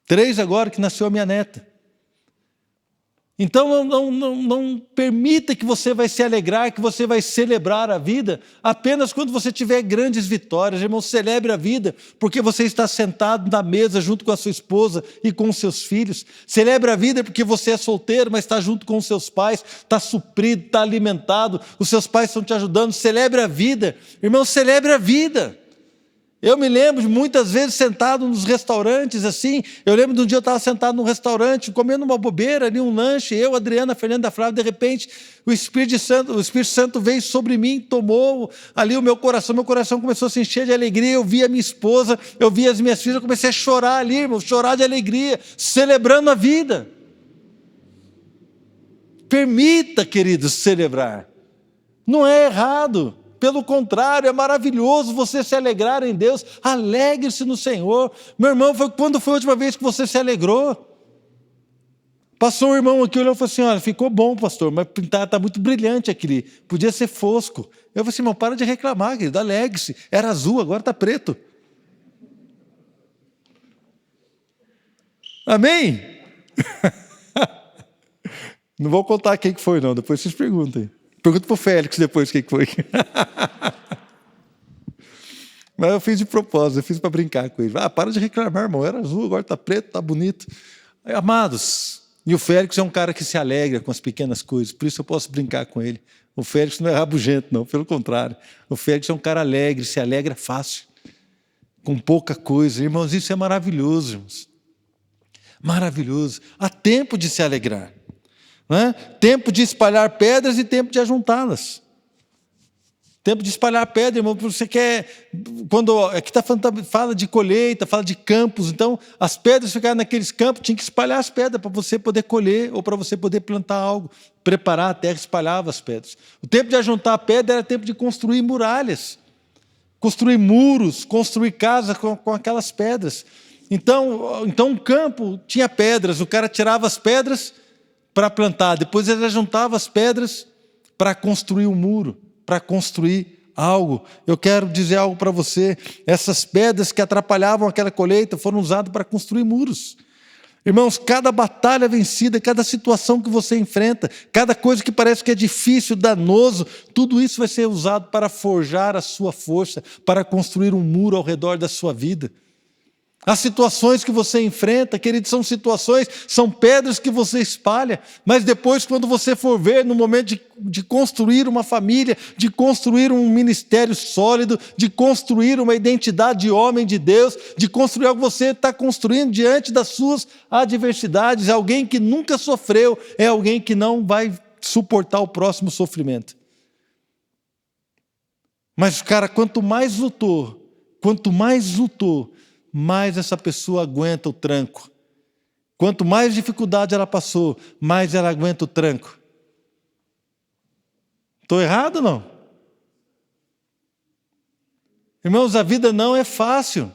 3 agora que nasceu a minha neta. Então não permita que você vai se alegrar, que você vai celebrar a vida apenas quando você tiver grandes vitórias. Irmão, celebre a vida porque você está sentado na mesa junto com a sua esposa e com os seus filhos. Celebre a vida porque você é solteiro, mas está junto com os seus pais, está suprido, está alimentado, os seus pais estão te ajudando. Celebre a vida. Irmão, celebre a vida. Eu me lembro de muitas vezes sentado nos restaurantes assim. Eu lembro de um dia eu estava sentado num restaurante, comendo uma bobeira ali, um lanche, eu, Adriana, Fernanda, Flávia, de repente o Espírito Santo veio sobre mim, tomou ali o meu coração começou a se encher de alegria. Eu vi a minha esposa, eu vi as minhas filhas, eu comecei a chorar ali, irmão, chorar de alegria, celebrando a vida. Permita, queridos, celebrar. Não é errado. Pelo contrário, é maravilhoso você se alegrar em Deus. Alegre-se no Senhor. Meu irmão, quando foi a última vez que você se alegrou? Passou um irmão aqui, olhou e falou assim, olha, ficou bom, pastor, mas está muito brilhante aquele, podia ser fosco. Eu falei assim, irmão, para de reclamar, querido, alegre-se. Era azul, agora está preto. Amém? Não vou contar quem que foi, não, depois vocês perguntem. Pergunta para o Félix depois o que foi. Mas eu fiz de propósito, eu fiz para brincar com ele. Para de reclamar, irmão, era azul, agora está preto, está bonito. Amados, e o Félix é um cara que se alegra com as pequenas coisas, por isso eu posso brincar com ele. O Félix não é rabugento, não, pelo contrário. O Félix é um cara alegre, se alegra fácil, com pouca coisa. Irmãos, isso é maravilhoso, irmãos. Maravilhoso. Há tempo de se alegrar. Tempo de espalhar pedras e tempo de ajuntá-las. Tempo de espalhar pedra, irmão. Você quer. Quando aqui fala de colheita, fala de campos. Então, as pedras ficaram naqueles campos, tinha que espalhar as pedras para você poder colher ou para você poder plantar algo. Preparar a terra, espalhava as pedras. O tempo de ajuntar a pedra era tempo de construir muralhas, construir muros, construir casas com aquelas pedras. Então, um campo tinha pedras, o cara tirava as pedras para plantar, depois ele juntava as pedras para construir um muro, para construir algo. Eu quero dizer algo para você, essas pedras que atrapalhavam aquela colheita foram usadas para construir muros. Irmãos, cada batalha vencida, cada situação que você enfrenta, cada coisa que parece que é difícil, danoso, tudo isso vai ser usado para forjar a sua força, para construir um muro ao redor da sua vida. As situações que você enfrenta, queridos, são pedras que você espalha, mas depois, quando você for ver, no momento de construir uma família, de construir um ministério sólido, de construir uma identidade de homem de Deus, de construir algo que você está construindo diante das suas adversidades, alguém que nunca sofreu, é alguém que não vai suportar o próximo sofrimento. Mas, cara, quanto mais lutou, mais essa pessoa aguenta o tranco. Quanto mais dificuldade ela passou, mais ela aguenta o tranco. Estou errado ou não? Irmãos, a vida não é fácil.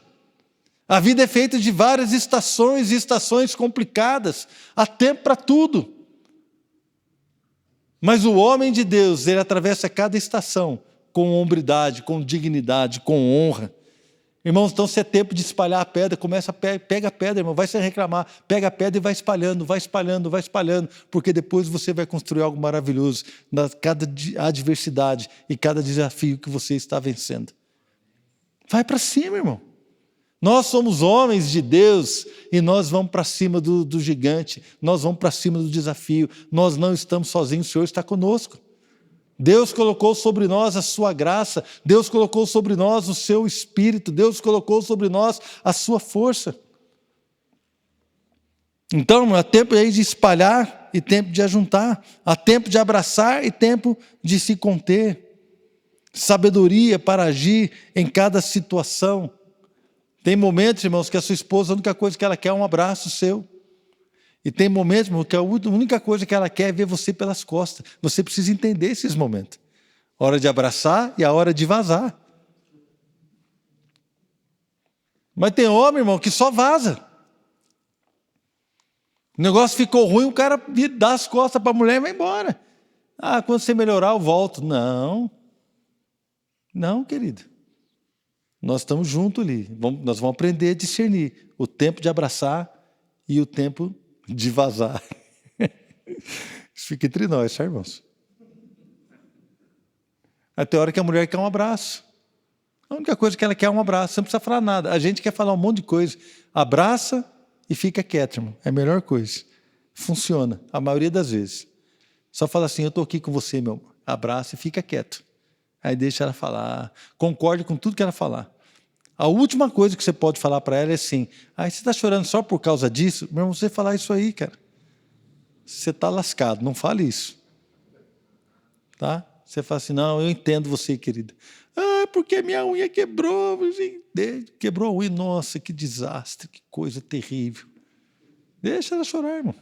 A vida é feita de várias estações e estações complicadas. Há tempo para tudo. Mas o homem de Deus, ele atravessa cada estação com hombridade, com dignidade, com honra. Irmãos, então se é tempo de espalhar a pedra, pega a pedra, irmão, vai sem reclamar, pega a pedra e vai espalhando, porque depois você vai construir algo maravilhoso na cada adversidade e cada desafio que você está vencendo. Vai para cima, irmão. Nós somos homens de Deus e nós vamos para cima do gigante, nós vamos para cima do desafio, nós não estamos sozinhos, o Senhor está conosco. Deus colocou sobre nós a sua graça, Deus colocou sobre nós o seu espírito, Deus colocou sobre nós a sua força. Então, há tempo aí de espalhar e tempo de ajuntar, há tempo de abraçar e tempo de se conter. Sabedoria para agir em cada situação. Tem momentos, irmãos, que a sua esposa, a única coisa que ela quer é um abraço seu. E tem momentos, irmão, que a única coisa que ela quer é ver você pelas costas. Você precisa entender esses momentos. A hora de abraçar e a hora de vazar. Mas tem homem, irmão, que só vaza. O negócio ficou ruim, o cara dá as costas para a mulher e vai embora. Ah, quando você melhorar, eu volto. Não. Não, querido. Nós estamos juntos ali. Nós vamos aprender a discernir o tempo de abraçar e o tempo de vazar. Isso fica entre nós, tá, irmãos? Até a hora que a mulher quer um abraço. A única coisa que ela quer é um abraço. Você não precisa falar nada. A gente quer falar um monte de coisa. Abraça e fica quieto, irmão. É a melhor coisa. Funciona, a maioria das vezes. Só fala assim, eu estou aqui com você, meu amor. Abraça e fica quieto. Aí deixa ela falar. Concorde com tudo que ela falar. A última coisa que você pode falar para ela é assim, você está chorando só por causa disso? Meu irmão, você falar isso aí, cara, você está lascado, não fale isso. Tá? Você fala assim, não, eu entendo você, querida. Porque minha unha quebrou. Quebrou a unha, nossa, que desastre, que coisa terrível. Deixa ela chorar, irmão.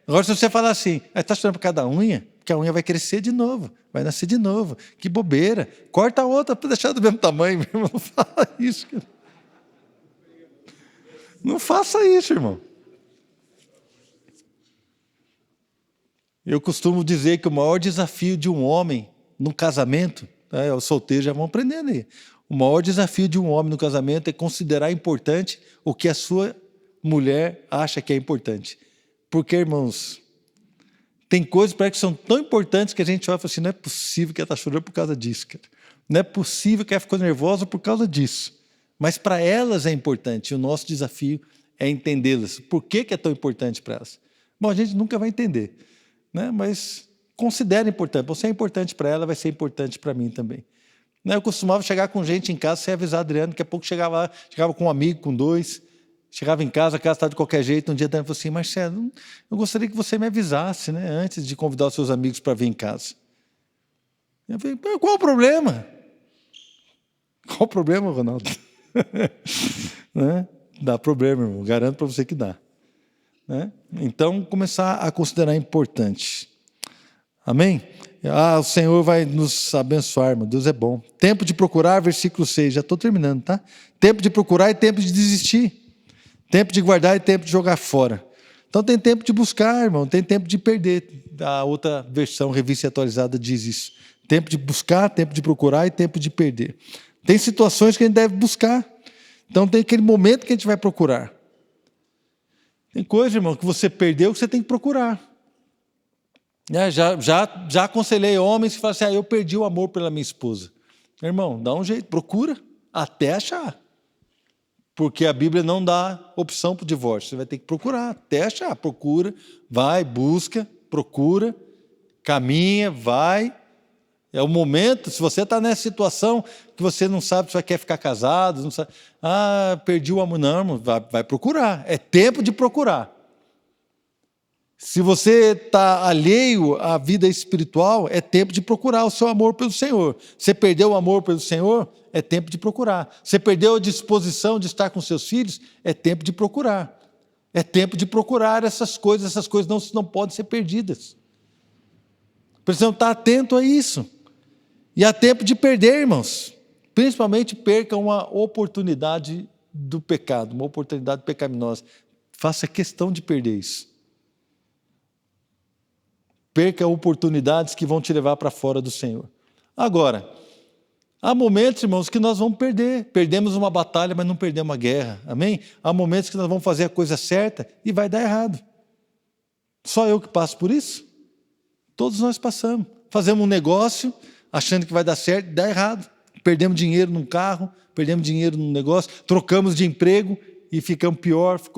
Agora se você falar assim, está chorando por causa da unha? Porque a unha vai crescer de novo, vai nascer de novo. Que bobeira. Corta a outra para deixar do mesmo tamanho, meu irmão. Não fala isso, cara. Não faça isso, irmão. Eu costumo dizer que o maior desafio de um homem no casamento, os solteiros já vão aprendendo aí. O maior desafio de um homem no casamento é considerar importante o que a sua mulher acha que é importante. Porque, irmãos, tem coisas que são tão importantes que a gente olha e fala assim, não é possível que ela está chorando por causa disso, cara. Não é possível que ela ficou nervosa por causa disso. Mas para elas é importante. E o nosso desafio é entendê-las. Por que é tão importante para elas? Bom, a gente nunca vai entender, né? Mas considera importante. Você é importante para ela, vai ser importante para mim também. Eu costumava chegar com gente em casa sem avisar a Adriana. Daqui a pouco chegava com um amigo, com dois. Chegava em casa, a casa estava de qualquer jeito. Um dia Adriana falou assim, Marcelo, eu gostaria que você me avisasse, né, antes de convidar os seus amigos para vir em casa. Eu falei, qual o problema? Qual o problema, Ronaldo? Né? Dá problema, irmão. Garanto para você que dá. Né? Então, começar a considerar importante. Amém? O Senhor vai nos abençoar, irmão. Deus é bom. Tempo de procurar, versículo 6. Já estou terminando, tá? Tempo de procurar e tempo de desistir. Tempo de guardar e tempo de jogar fora. Então tem tempo de buscar, irmão. Tem tempo de perder. A outra versão, revista atualizada, diz isso. Tempo de buscar, tempo de procurar e tempo de perder. Tem situações que a gente deve buscar. Então tem aquele momento que a gente vai procurar. Tem coisa, irmão, que você perdeu que você tem que procurar. Já aconselhei homens que falam assim, eu perdi o amor pela minha esposa. Irmão, dá um jeito, procura até achar. Porque a Bíblia não dá opção para o divórcio. Você vai ter que procurar até achar. Procura, vai, busca, procura, caminha, vai. É o momento, se você está nessa situação que você não sabe se vai quer ficar casado, não sabe, perdi o amor. Não, irmão, vai procurar. É tempo de procurar. Se você está alheio à vida espiritual, é tempo de procurar o seu amor pelo Senhor. Você perdeu o amor pelo Senhor, é tempo de procurar. Você perdeu a disposição de estar com seus filhos, é tempo de procurar. É tempo de procurar essas coisas não podem ser perdidas. Precisamos estar atento a isso. E há tempo de perder, irmãos. Principalmente perca uma oportunidade do pecado, uma oportunidade pecaminosa. Faça questão de perder isso. Perca oportunidades que vão te levar para fora do Senhor. Agora, há momentos, irmãos, que nós vamos perder. Perdemos uma batalha, mas não perdemos uma guerra. Amém? Há momentos que nós vamos fazer a coisa certa e vai dar errado. Só eu que passo por isso? Todos nós passamos. Fazemos um negócio, achando que vai dar certo, dá errado. Perdemos dinheiro num carro, perdemos dinheiro num negócio, trocamos de emprego e ficou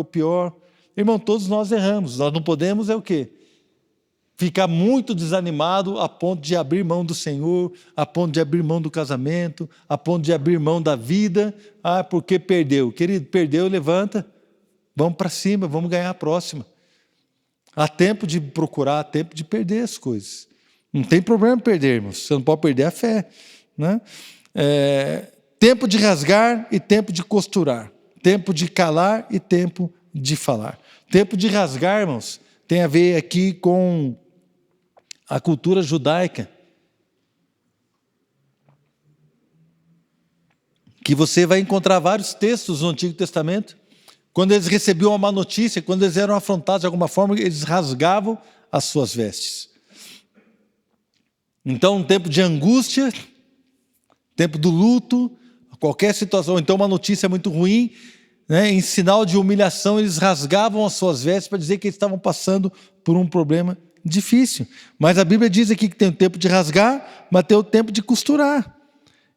pior. Irmão, todos nós erramos. Nós não podemos o quê? Ficar muito desanimado a ponto de abrir mão do Senhor, a ponto de abrir mão do casamento, a ponto de abrir mão da vida, porque perdeu. Querido, perdeu, levanta, vamos para cima, vamos ganhar a próxima. Há tempo de procurar, há tempo de perder as coisas. Não tem problema perder, irmãos, você não pode perder a fé. Né? Tempo de rasgar e tempo de costurar. Tempo de calar e tempo de falar. Tempo de rasgar, irmãos, tem a ver aqui com a cultura judaica, que você vai encontrar vários textos no Antigo Testamento, quando eles recebiam uma má notícia, quando eles eram afrontados de alguma forma, eles rasgavam as suas vestes. Então, um tempo de angústia, tempo do luto, qualquer situação, então uma notícia muito ruim, né, em sinal de humilhação, eles rasgavam as suas vestes para dizer que eles estavam passando por um problema difícil. Mas a Bíblia diz aqui que tem o tempo de rasgar, mas tem o tempo de costurar.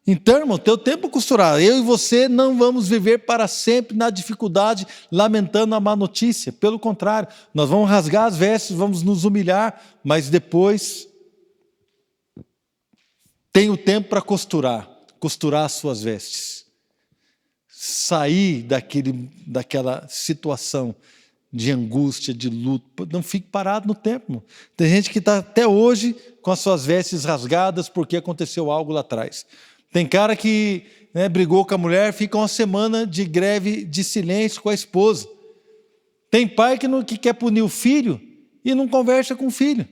Então, irmão, tem o tempo de costurar. Eu e você não vamos viver para sempre na dificuldade, lamentando a má notícia. Pelo contrário, nós vamos rasgar as vestes, vamos nos humilhar, mas depois tem o tempo para costurar as suas vestes. Sair daquela situação de angústia, de luto. Não fique parado no tempo. Irmão. Tem gente que está até hoje com as suas vestes rasgadas porque aconteceu algo lá atrás. Tem cara que brigou com a mulher, fica uma semana de greve de silêncio com a esposa. Tem pai que quer punir o filho e não conversa com o filho.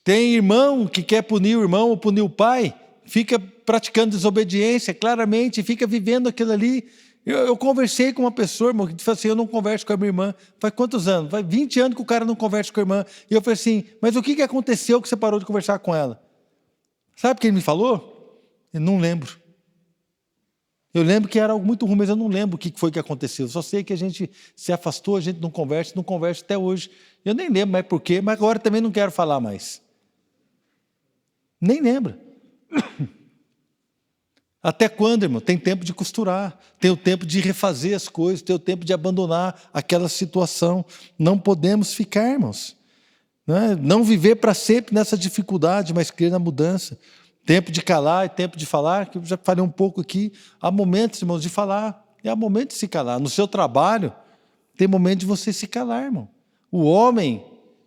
Tem irmão que quer punir o irmão ou punir o pai, fica praticando desobediência claramente, fica vivendo aquilo ali. Eu conversei com uma pessoa, irmão, que disse assim, eu não converso com a minha irmã. Faz quantos anos? Faz 20 anos que o cara não conversa com a irmã. E eu falei assim, mas o que aconteceu que você parou de conversar com ela? Sabe o que ele me falou? Eu não lembro. Eu lembro que era algo muito ruim, mas eu não lembro o que foi que aconteceu. Eu só sei que a gente se afastou, a gente não conversa até hoje. Eu nem lembro mais por quê, mas agora também não quero falar mais. Nem lembra. Até quando, irmão? Tem tempo de costurar, tem o tempo de refazer as coisas, tem o tempo de abandonar aquela situação. Não podemos ficar, irmãos. Não viver para sempre nessa dificuldade, mas crer na mudança. Tempo de calar e tempo de falar, que eu já falei um pouco aqui. Há momentos, irmãos, de falar e há momentos de se calar. No seu trabalho, tem momento de você se calar, irmão. O homem,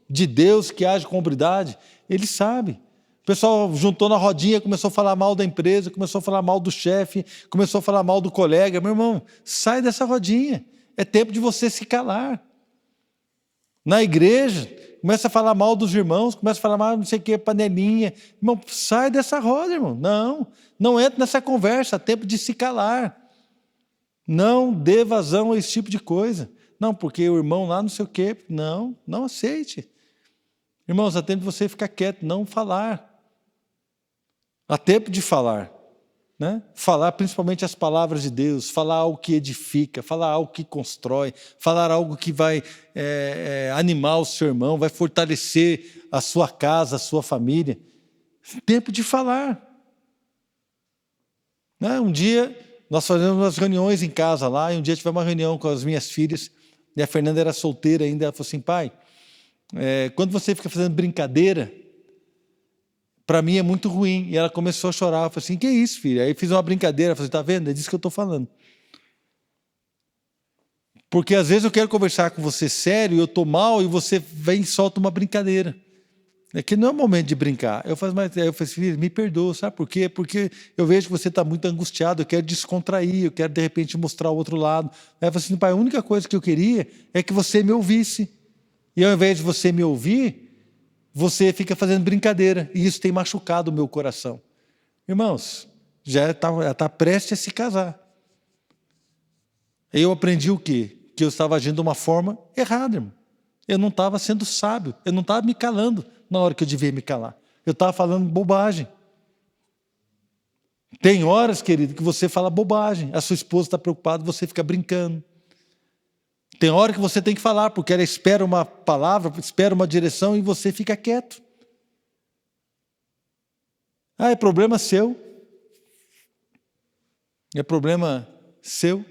de Deus que age com hombridade, ele sabe. O pessoal juntou na rodinha, começou a falar mal da empresa, começou a falar mal do chefe, começou a falar mal do colega. Meu irmão, sai dessa rodinha. É tempo de você se calar. Na igreja, começa a falar mal dos irmãos, começa a falar mal, não sei o que, panelinha. Irmão, sai dessa roda, irmão. Não entre nessa conversa, é tempo de se calar. Não dê vazão a esse tipo de coisa. Não, porque o irmão lá não sei o quê. Não aceite. Irmãos, há tempo de você ficar quieto, não falar. Há tempo de falar. Né? Falar principalmente as palavras de Deus, falar algo que edifica, falar algo que constrói, falar algo que vai animar o seu irmão, vai fortalecer a sua casa, a sua família. Tempo de falar. Né? Um dia, nós fazemos umas reuniões em casa lá, e um dia tivemos uma reunião com as minhas filhas, e a Fernanda era solteira ainda, ela falou assim, pai, quando você fica fazendo brincadeira, para mim é muito ruim. E ela começou a chorar. Eu falei assim, que é isso, filha? Aí fiz uma brincadeira. Eu falei, tá vendo? É disso que eu estou falando. Porque às vezes eu quero conversar com você sério, eu estou mal, e você vem e solta uma brincadeira. É que não é o momento de brincar. Eu falei, filha, me perdoa, sabe por quê? Porque eu vejo que você está muito angustiado, eu quero descontrair, eu quero de repente mostrar o outro lado. Aí eu falei assim, pai, a única coisa que eu queria é que você me ouvisse. E ao invés de você me ouvir, você fica fazendo brincadeira, e isso tem machucado o meu coração. Irmãos, já está prestes a se casar. Eu aprendi o quê? Que eu estava agindo de uma forma errada, irmão. Eu não estava sendo sábio, eu não estava me calando na hora que eu devia me calar. Eu estava falando bobagem. Tem horas, querido, que você fala bobagem, a sua esposa está preocupada, você fica brincando. Tem hora que você tem que falar, porque ela espera uma palavra, espera uma direção e você fica quieto. É problema seu. É problema seu.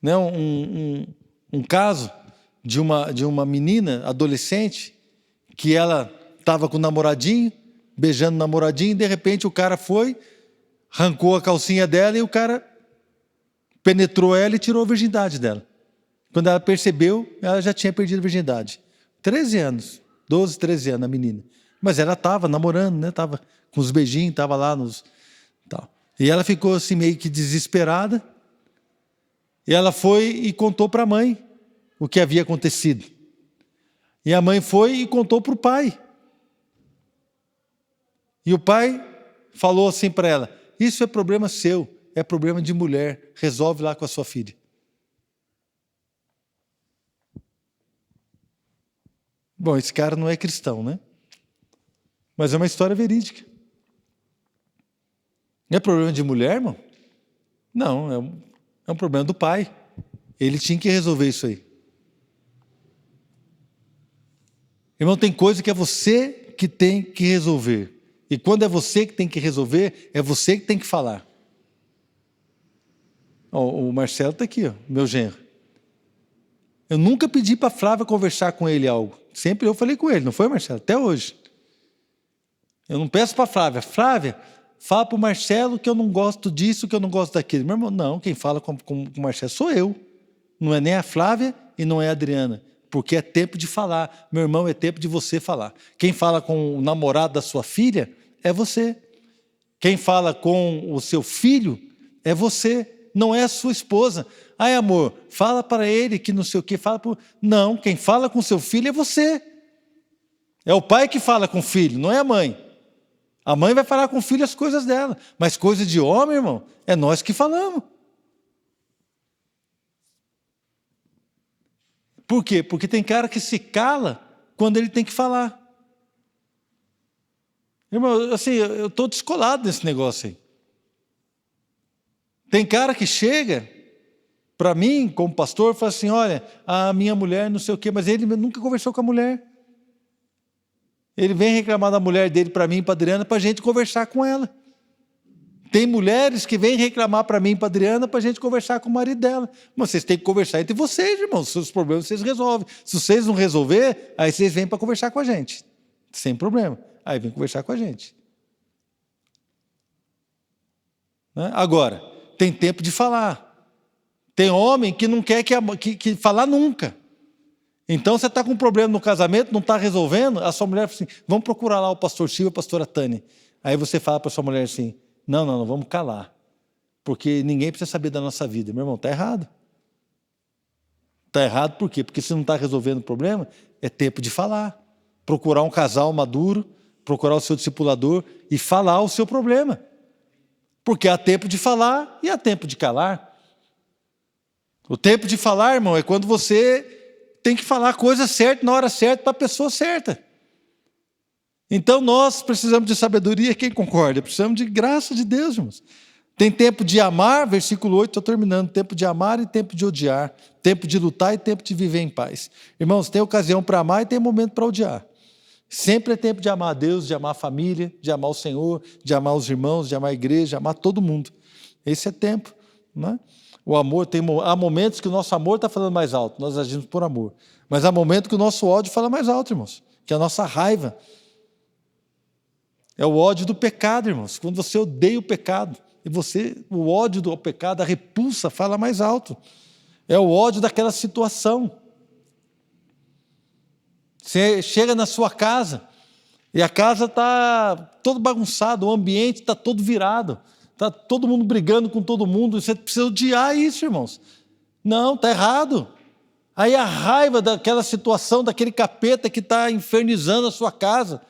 Né? Um caso de uma menina adolescente que ela estava com o namoradinho, beijando o namoradinho, e de repente o cara foi, arrancou a calcinha dela e o cara penetrou ela e tirou a virgindade dela. Quando ela percebeu, ela já tinha perdido a virgindade. 13 anos, 12, 13 anos a menina. Mas ela estava namorando, né? Estava com os beijinhos, estava lá nos... Tal. E ela ficou assim meio que desesperada. E ela foi e contou para a mãe o que havia acontecido. E a mãe foi e contou para o pai. E o pai falou assim para ela, isso é problema seu, é problema de mulher, resolve lá com a sua filha. Bom, esse cara não é cristão, né? Mas é uma história verídica. Não é problema de mulher, irmão? Não, é um problema do pai. Ele tinha que resolver isso aí. Irmão, tem coisa que é você que tem que resolver. E quando é você que tem que resolver, é você que tem que falar. O Marcelo está aqui, meu genro. Eu nunca pedi para a Flávia conversar com ele algo. Sempre eu falei com ele, não foi, Marcelo? Até hoje. Eu não peço para a Flávia. Flávia, fala para o Marcelo que eu não gosto disso, que eu não gosto daquilo. Meu irmão, não, quem fala com o Marcelo sou eu. Não é nem a Flávia e não é a Adriana. Porque é tempo de falar. Meu irmão, é tempo de você falar. Quem fala com o namorado da sua filha é você. Quem fala com o seu filho é você, não é a sua esposa. Ai, amor, fala para ele que não sei o quê. Não, quem fala com o seu filho é você. É o pai que fala com o filho, não é a mãe. A mãe vai falar com o filho as coisas dela. Mas coisa de homem, irmão, é nós que falamos. Por quê? Porque tem cara que se cala quando ele tem que falar. Irmão, assim, eu estou descolado desse negócio aí. Tem cara que chega para mim, como pastor, e fala assim, olha, a minha mulher não sei o quê, mas ele nunca conversou com a mulher. Ele vem reclamar da mulher dele para mim e para a Adriana, para a gente conversar com ela. Tem mulheres que vêm reclamar para mim e para a Adriana para a gente conversar com o marido dela. Mas vocês têm que conversar entre vocês, irmãos. Os seus problemas vocês resolvem. Se vocês não resolver, aí vocês vêm para conversar com a gente. Sem problema. Aí vem conversar com a gente. Né? Agora, tem tempo de falar. Tem homem que não quer que falar nunca. Então você está com um problema no casamento, não está resolvendo, a sua mulher fala assim, vamos procurar lá o pastor Silvio e a pastora Tânia. Aí você fala para a sua mulher assim, não, vamos calar, porque ninguém precisa saber da nossa vida. Meu irmão, está errado. Está errado por quê? Porque se não está resolvendo o problema, é tempo de falar. Procurar um casal maduro, procurar o seu discipulador e falar o seu problema. Porque há tempo de falar e há tempo de calar. O tempo de falar, irmão, é quando você tem que falar a coisa certa, na hora certa, para a pessoa certa. Então nós precisamos de sabedoria, quem concorda? Precisamos de graça de Deus, irmãos. Tem tempo de amar, versículo 8, estou terminando, tempo de amar e tempo de odiar, tempo de lutar e tempo de viver em paz. Irmãos, tem ocasião para amar e tem momento para odiar. Sempre é tempo de amar a Deus, de amar a família, de amar o Senhor, de amar os irmãos, de amar a igreja, de amar todo mundo. Esse é tempo, né? O amor, há momentos que o nosso amor está falando mais alto, nós agimos por amor. Mas há momentos que o nosso ódio fala mais alto, irmãos, que é a nossa raiva. É o ódio do pecado, irmãos, quando você odeia o pecado. E o ódio do pecado, a repulsa, fala mais alto. É o ódio daquela situação. Você chega na sua casa e a casa está toda bagunçada, o ambiente está todo virado, está todo mundo brigando com todo mundo, você precisa odiar isso, irmãos. Não, está errado. Aí a raiva daquela situação, daquele capeta que está infernizando a sua casa,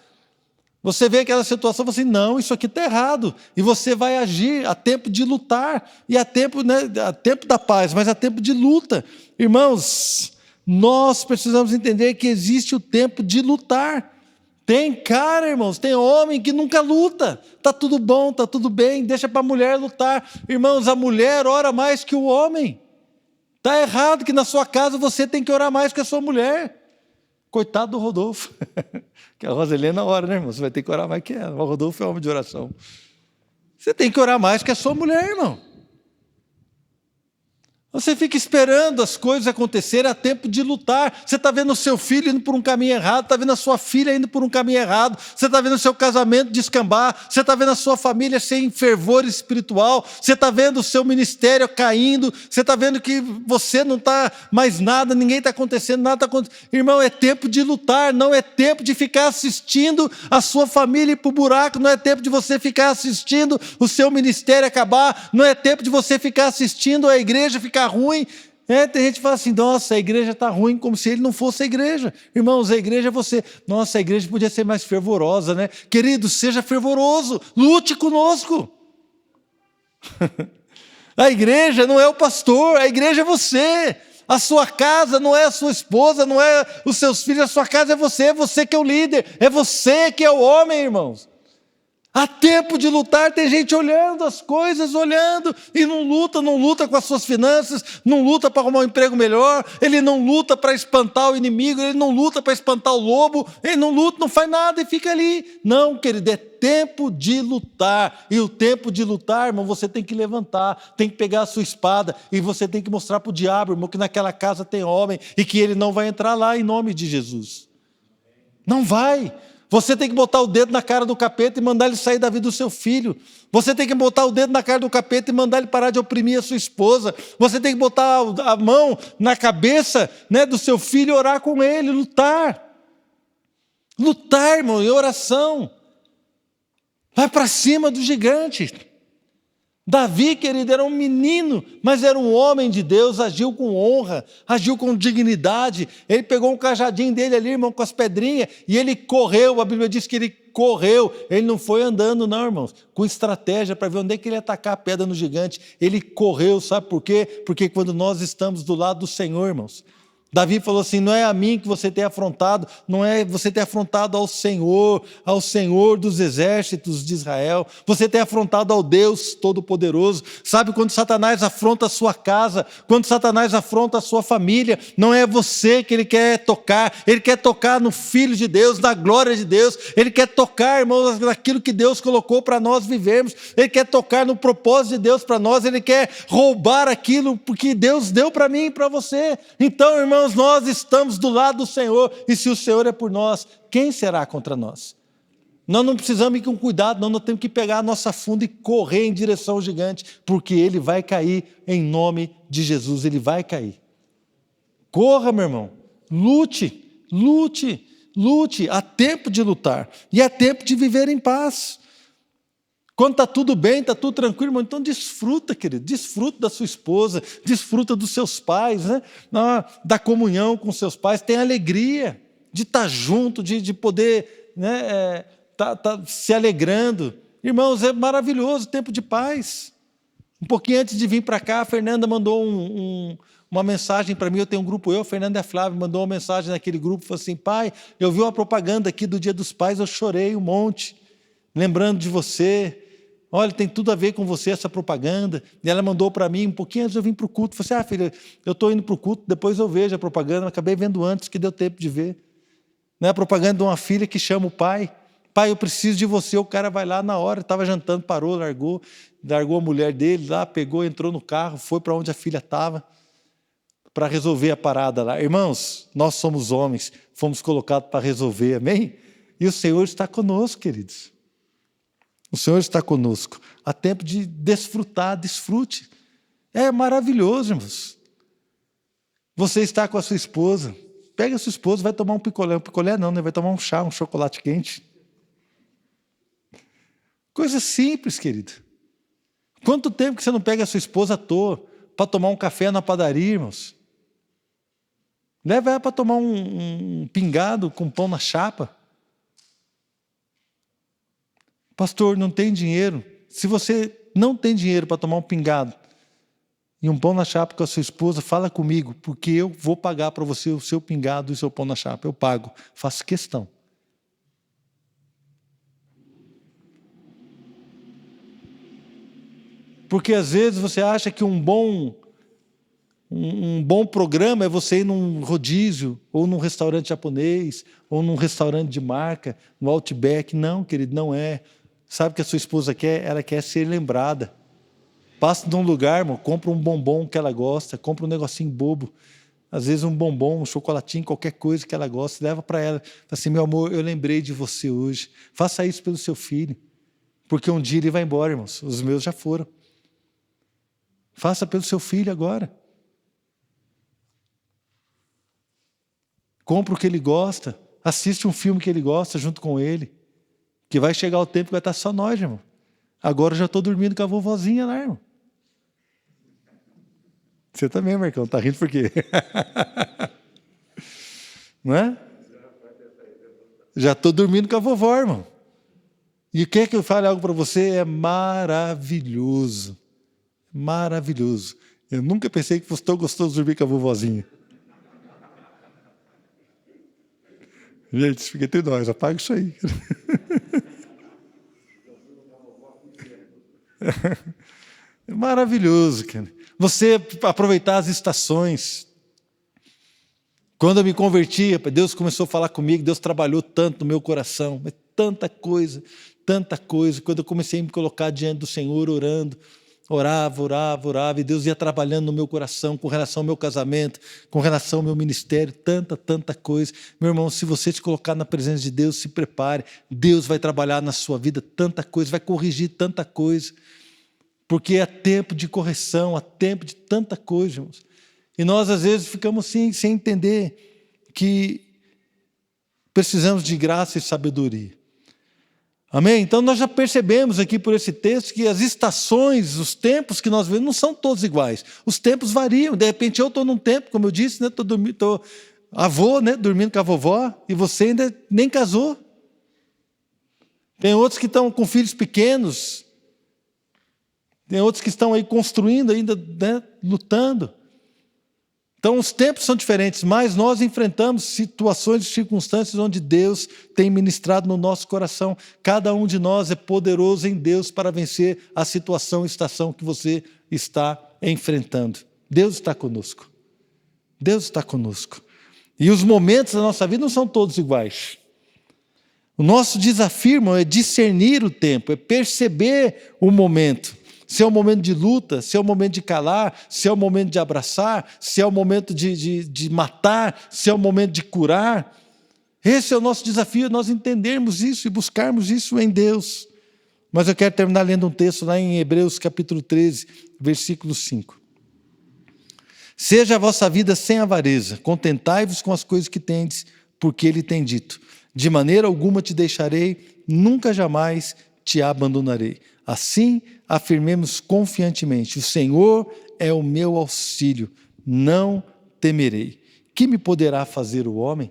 você vê aquela situação e fala assim, não, isso aqui está errado. E você vai agir a tempo de lutar. E a tempo, a tempo da paz, mas a tempo de luta. Irmãos, nós precisamos entender que existe o tempo de lutar. Tem cara, irmãos, tem homem que nunca luta. Está tudo bom, está tudo bem, deixa para a mulher lutar. Irmãos, a mulher ora mais que o homem. Está errado que na sua casa você tem que orar mais que a sua mulher. Coitado do Rodolfo. Que a Roselena ora, né, irmão? Você vai ter que orar mais que ela. O Rodolfo é homem de oração. Você tem que orar mais que a sua mulher, irmão. Você fica esperando as coisas acontecerem, a tempo de lutar. Você está vendo o seu filho indo por um caminho errado, está vendo a sua filha indo por um caminho errado, você está vendo o seu casamento descambar, você está vendo a sua família sem fervor espiritual, você está vendo o seu ministério caindo, você está vendo que você não está mais nada, ninguém está acontecendo, nada está acontecendo. Irmão, é tempo de lutar, não é tempo de ficar assistindo a sua família ir para o buraco, não é tempo de você ficar assistindo o seu ministério acabar, não é tempo de você ficar assistindo a igreja ficar ruim. Tem gente que fala assim, nossa, a igreja está ruim, como se ele não fosse a igreja. Irmãos, a igreja é você. Nossa, a igreja podia ser mais fervorosa, né? Querido, seja fervoroso, lute conosco. A igreja não é o pastor, a igreja é você. A sua casa não é a sua esposa, não é os seus filhos, a sua casa é você que é o líder, é você que é o homem, irmãos. Há tempo de lutar, tem gente olhando as coisas, olhando, e não luta com as suas finanças, não luta para arrumar um emprego melhor, ele não luta para espantar o inimigo, ele não luta para espantar o lobo, ele não luta, não faz nada e fica ali. Não, querido, é tempo de lutar, e o tempo de lutar, irmão, você tem que levantar, tem que pegar a sua espada, e você tem que mostrar para o diabo, irmão, que naquela casa tem homem, e que ele não vai entrar lá em nome de Jesus. Não vai. Você tem que botar o dedo na cara do capeta e mandar ele sair da vida do seu filho. Você tem que botar o dedo na cara do capeta e mandar ele parar de oprimir a sua esposa. Você tem que botar a mão na cabeça, né, do seu filho e orar com ele, lutar. Lutar, irmão, em oração. Vai para cima do gigante. Davi, querido, era um menino, mas era um homem de Deus, agiu com honra, agiu com dignidade. Ele pegou um cajadinho dele ali, irmão, com as pedrinhas, e ele correu. A Bíblia diz que ele correu. Ele não foi andando, não, irmãos, com estratégia para ver onde é que ele ia atacar a pedra no gigante. Ele correu, sabe por quê? Porque quando nós estamos do lado do Senhor, irmãos, Davi falou assim, não é a mim que você tem afrontado, não é você ter afrontado ao Senhor dos exércitos de Israel, você tem afrontado ao Deus Todo-Poderoso. Sabe, quando Satanás afronta a sua casa, quando Satanás afronta a sua família, não é você que ele quer tocar no Filho de Deus, na glória de Deus, ele quer tocar, irmãos, naquilo que Deus colocou para nós vivermos, ele quer tocar no propósito de Deus para nós, ele quer roubar aquilo que Deus deu para mim e para você. Então, irmãos, nós estamos do lado do Senhor, e se o Senhor é por nós, quem será contra nós? Nós não precisamos ir com cuidado, nós temos que pegar a nossa funda e correr em direção ao gigante, porque ele vai cair em nome de Jesus, ele vai cair. Corra, meu irmão, Lute, lute, lute. Há tempo de lutar. E há tempo de viver em paz. Quando está tudo bem, está tudo tranquilo, irmão, então desfruta, querido. Desfruta da sua esposa, desfruta dos seus pais, né? Da comunhão com seus pais. Tem alegria de estar junto, de poder, né, tá se alegrando. Irmãos, é maravilhoso, tempo de paz. Um pouquinho antes de vir para cá, a Fernanda mandou uma mensagem para mim. Eu tenho um grupo, a Fernanda e a Flávia, mandou uma mensagem naquele grupo, falou assim: pai, eu vi uma propaganda aqui do Dia dos Pais, eu chorei um monte, lembrando de você. Olha, tem tudo a ver com você essa propaganda. E ela mandou para mim, um pouquinho antes de eu vir para o culto. Falei assim: filha, eu estou indo para o culto, depois eu vejo a propaganda. Acabei vendo antes, que deu tempo de ver. Não é a propaganda de uma filha que chama o pai. Pai, eu preciso de você. O cara vai lá na hora, estava jantando, parou, largou a mulher dele lá, pegou, entrou no carro, foi para onde a filha estava, para resolver a parada lá. Irmãos, nós somos homens, fomos colocados para resolver, amém? E o Senhor está conosco, queridos. O Senhor está conosco. Há tempo de desfrutar, desfrute. É maravilhoso, irmãos. Você está com a sua esposa. Pega a sua esposa, vai tomar um picolé. Um picolé não, né? Vai tomar um chá, um chocolate quente. Coisa simples, querido. Quanto tempo que você não pega a sua esposa à toa para tomar um café na padaria, irmãos? Leva ela para tomar um pingado com pão na chapa. Pastor, não tem dinheiro. Se você não tem dinheiro para tomar um pingado e um pão na chapa com a sua esposa, fala comigo, porque eu vou pagar para você o seu pingado e o seu pão na chapa. Eu pago, faço questão. Porque às vezes você acha que um bom programa é você ir num rodízio, ou num restaurante japonês, ou num restaurante de marca, no Outback. Não, querido, não é. Sabe o que a sua esposa quer? Ela quer ser lembrada. Passa num lugar, irmão, compra um bombom que ela gosta, compra um negocinho bobo. Às vezes um bombom, um chocolatinho, qualquer coisa que ela gosta, leva para ela. Fala assim: meu amor, eu lembrei de você hoje. Faça isso pelo seu filho. Porque um dia ele vai embora, irmãos. Os meus já foram. Faça pelo seu filho agora. Compra o que ele gosta. Assiste um filme que ele gosta junto com ele. Que vai chegar o tempo que vai estar só nós, irmão. Agora eu já estou dormindo com a vovozinha lá, irmão. Você também, Marcão. Está rindo por quê? Não é? Já estou dormindo com a vovó, irmão. E quer que eu fale algo para você? É maravilhoso. Maravilhoso. Eu nunca pensei que fosse tão gostoso dormir com a vovozinha. Gente, fica entre nós, apaga isso aí. É maravilhoso, cara. Você aproveitar as estações. Quando eu me converti, Deus começou a falar comigo, Deus trabalhou tanto no meu coração, mas tanta coisa, tanta coisa. Quando eu comecei a me colocar diante do Senhor, orava, e Deus ia trabalhando no meu coração com relação ao meu casamento, com relação ao meu ministério, tanta coisa. Meu irmão, se você se colocar na presença de Deus, se prepare, Deus vai trabalhar na sua vida tanta coisa, vai corrigir tanta coisa, porque há tempo de correção, há tempo de tanta coisa, irmãos. E nós às vezes ficamos assim, sem entender que precisamos de graça e sabedoria. Amém? Então nós já percebemos aqui por esse texto que as estações, os tempos que nós vemos não são todos iguais. Os tempos variam. De repente eu estou num tempo, como eu disse, né, estou avô, né, dormindo com a vovó, e você ainda nem casou. Tem outros que estão com filhos pequenos. Tem outros que estão aí construindo ainda, né, lutando. Então os tempos são diferentes, mas nós enfrentamos situações e circunstâncias onde Deus tem ministrado no nosso coração. Cada um de nós é poderoso em Deus para vencer a situação e estação que você está enfrentando. Deus está conosco. Deus está conosco. E os momentos da nossa vida não são todos iguais. O nosso desafio, irmão, é discernir o tempo, é perceber o momento. Se é o momento de luta, se é o momento de calar, se é o momento de abraçar, se é o momento de matar, se é o momento de curar. Esse é o nosso desafio, nós entendermos isso e buscarmos isso em Deus. Mas eu quero terminar lendo um texto lá em Hebreus capítulo 13, versículo 5. Seja a vossa vida sem avareza, contentai-vos com as coisas que tendes, porque ele tem dito: de maneira alguma te deixarei, nunca jamais te abandonarei. Assim, afirmemos confiantemente: o Senhor é o meu auxílio, não temerei. Que me poderá fazer o homem?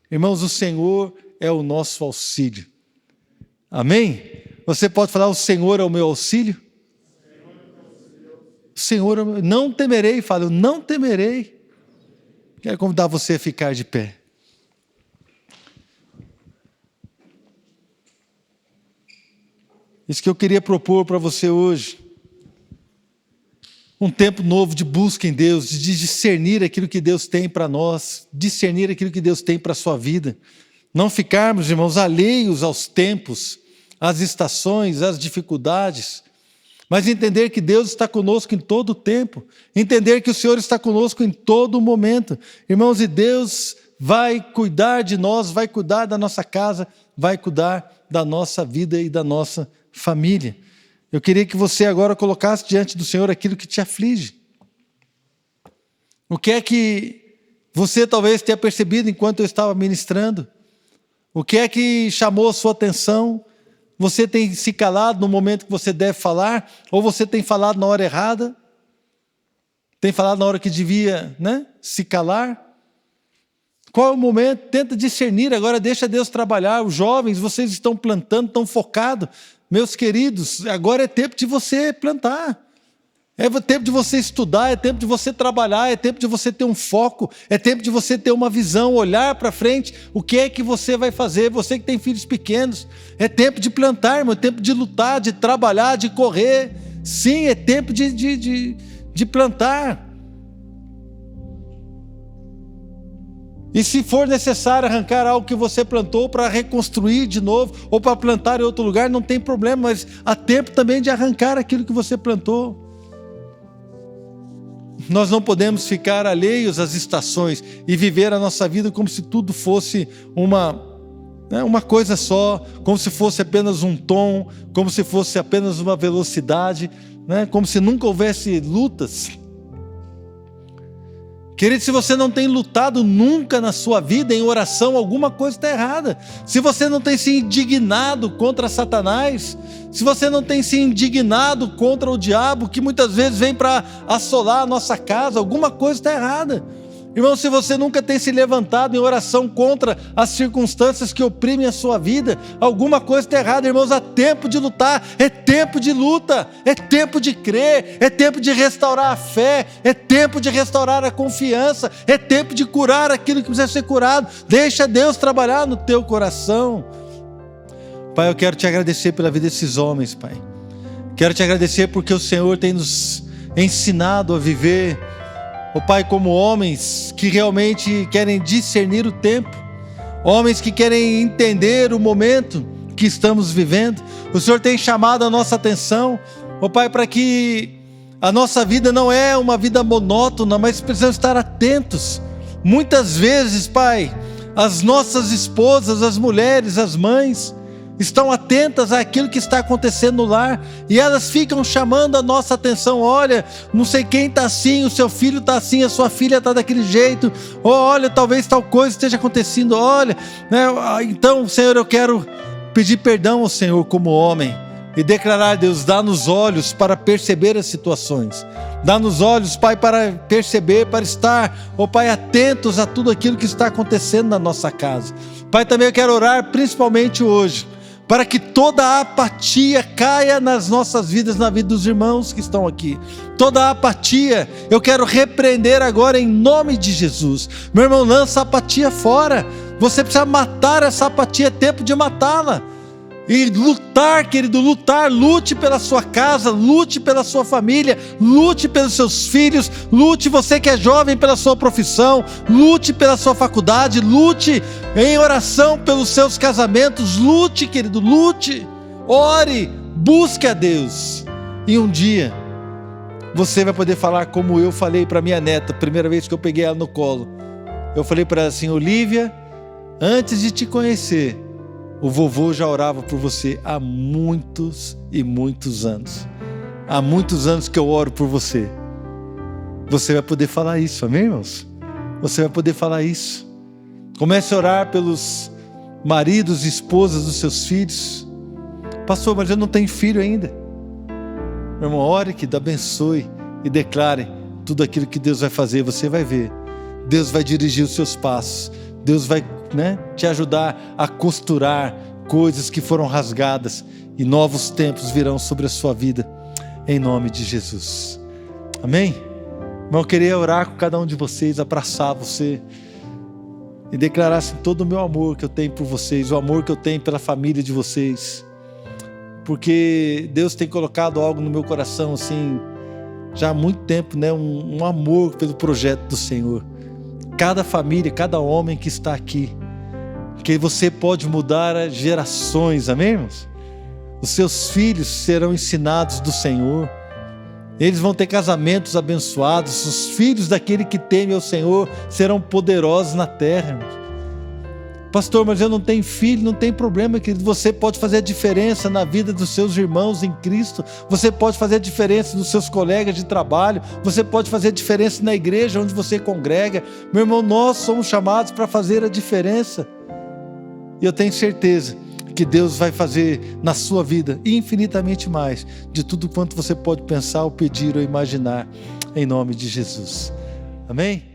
Irmãos, o Senhor é o nosso auxílio. Amém? Você pode falar: o Senhor é o meu auxílio? O Senhor é o meu... Não temerei, fala: eu não temerei. Quero convidar você a ficar de pé. Isso que eu queria propor para você hoje. Um tempo novo de busca em Deus, de discernir aquilo que Deus tem para nós, discernir aquilo que Deus tem para a sua vida. Não ficarmos, irmãos, alheios aos tempos, às estações, às dificuldades, mas entender que Deus está conosco em todo o tempo, entender que o Senhor está conosco em todo o momento. Irmãos, e Deus vai cuidar de nós, vai cuidar da nossa casa, vai cuidar da nossa vida e da nossa família. Eu queria que você agora colocasse diante do Senhor aquilo que te aflige. O que é que você talvez tenha percebido enquanto eu estava ministrando? O que é que chamou a sua atenção? Você tem se calado no momento que você deve falar? Ou você tem falado na hora errada? Tem falado na hora que devia, se calar? Qual é o momento? Tenta discernir, agora deixa Deus trabalhar. Os jovens, vocês estão plantando, estão focados. Meus queridos, agora é tempo de você plantar. É tempo de você estudar, é tempo de você trabalhar, é tempo de você ter um foco, é tempo de você ter uma visão, olhar para frente, o que é que você vai fazer, você que tem filhos pequenos. É tempo de plantar, irmão, é tempo de lutar, de trabalhar, de correr. Sim, é tempo de plantar. E se for necessário arrancar algo que você plantou para reconstruir de novo, ou para plantar em outro lugar, não tem problema, mas há tempo também de arrancar aquilo que você plantou. Nós não podemos ficar alheios às estações e viver a nossa vida como se tudo fosse uma coisa só, como se fosse apenas um tom, como se fosse apenas uma velocidade, como se nunca houvesse lutas. Querido, se você não tem lutado nunca na sua vida em oração, alguma coisa está errada. Se você não tem se indignado contra Satanás, se você não tem se indignado contra o diabo, que muitas vezes vem para assolar a nossa casa, alguma coisa está errada. Irmão, se você nunca tem se levantado em oração contra as circunstâncias que oprimem a sua vida, alguma coisa está errada. Irmãos, há tempo de lutar, é tempo de luta, é tempo de crer, é tempo de restaurar a fé, é tempo de restaurar a confiança, é tempo de curar aquilo que precisa ser curado. Deixa Deus trabalhar no teu coração. Pai, eu quero te agradecer pela vida desses homens, Pai. Quero te agradecer porque o Senhor tem nos ensinado a viver, Pai, como homens que realmente querem discernir o tempo, homens que querem entender o momento que estamos vivendo. O Senhor tem chamado a nossa atenção, Pai, para que a nossa vida não é uma vida monótona, mas precisamos estar atentos. Muitas vezes, Pai, as nossas esposas, as mulheres, as mães, estão atentas àquilo que está acontecendo no lar, e elas ficam chamando a nossa atenção. Olha, não sei quem está assim, o seu filho está assim, a sua filha está daquele jeito, olha, talvez tal coisa esteja acontecendo, olha, então, Senhor, eu quero pedir perdão ao Senhor como homem, e declarar: Deus, dá-nos olhos para perceber as situações, dá-nos olhos, Pai, para perceber, para estar, Pai, atentos a tudo aquilo que está acontecendo na nossa casa. Pai, também eu quero orar principalmente hoje, para que toda a apatia caia nas nossas vidas, na vida dos irmãos que estão aqui. Toda a apatia, eu quero repreender agora em nome de Jesus. Meu irmão, lança a apatia fora. Você precisa matar essa apatia, é tempo de matá-la. E lutar, querido, lutar, lute pela sua casa, lute pela sua família, lute pelos seus filhos, lute, você que é jovem, pela sua profissão, lute pela sua faculdade, lute em oração pelos seus casamentos, lute, querido, lute, ore, busque a Deus. E um dia você vai poder falar como eu falei para minha neta, primeira vez que eu peguei ela no colo. Eu falei para ela assim: Olívia, antes de te conhecer, o vovô já orava por você há muitos e muitos anos. Há muitos anos que eu oro por você. Você vai poder falar isso, amém, irmãos? Você vai poder falar isso. Comece a orar pelos maridos e esposas dos seus filhos. Pastor, mas eu não tenho filho ainda. Meu irmão, ore, que abençoe e declare tudo aquilo que Deus vai fazer. Você vai ver. Deus vai dirigir os seus passos. Deus vai, te ajudar a costurar coisas que foram rasgadas, e novos tempos virão sobre a sua vida, em nome de Jesus. Amém? Irmão, eu queria orar com cada um de vocês, abraçar você e declarar assim, todo o meu amor que eu tenho por vocês, o amor que eu tenho pela família de vocês, porque Deus tem colocado algo no meu coração assim, já há muito tempo, um amor pelo projeto do Senhor. Cada família, cada homem que está aqui, que você pode mudar as gerações, amém, irmãos? Os seus filhos serão ensinados do Senhor, eles vão ter casamentos abençoados, os filhos daquele que teme ao Senhor serão poderosos na terra, irmãos. Pastor, mas eu não tenho filho, não tem problema, querido. Você pode fazer a diferença na vida dos seus irmãos em Cristo. Você pode fazer a diferença dos seus colegas de trabalho. Você pode fazer a diferença na igreja onde você congrega. Meu irmão, nós somos chamados para fazer a diferença. E eu tenho certeza que Deus vai fazer na sua vida infinitamente mais de tudo quanto você pode pensar, ou pedir, ou imaginar, em nome de Jesus. Amém?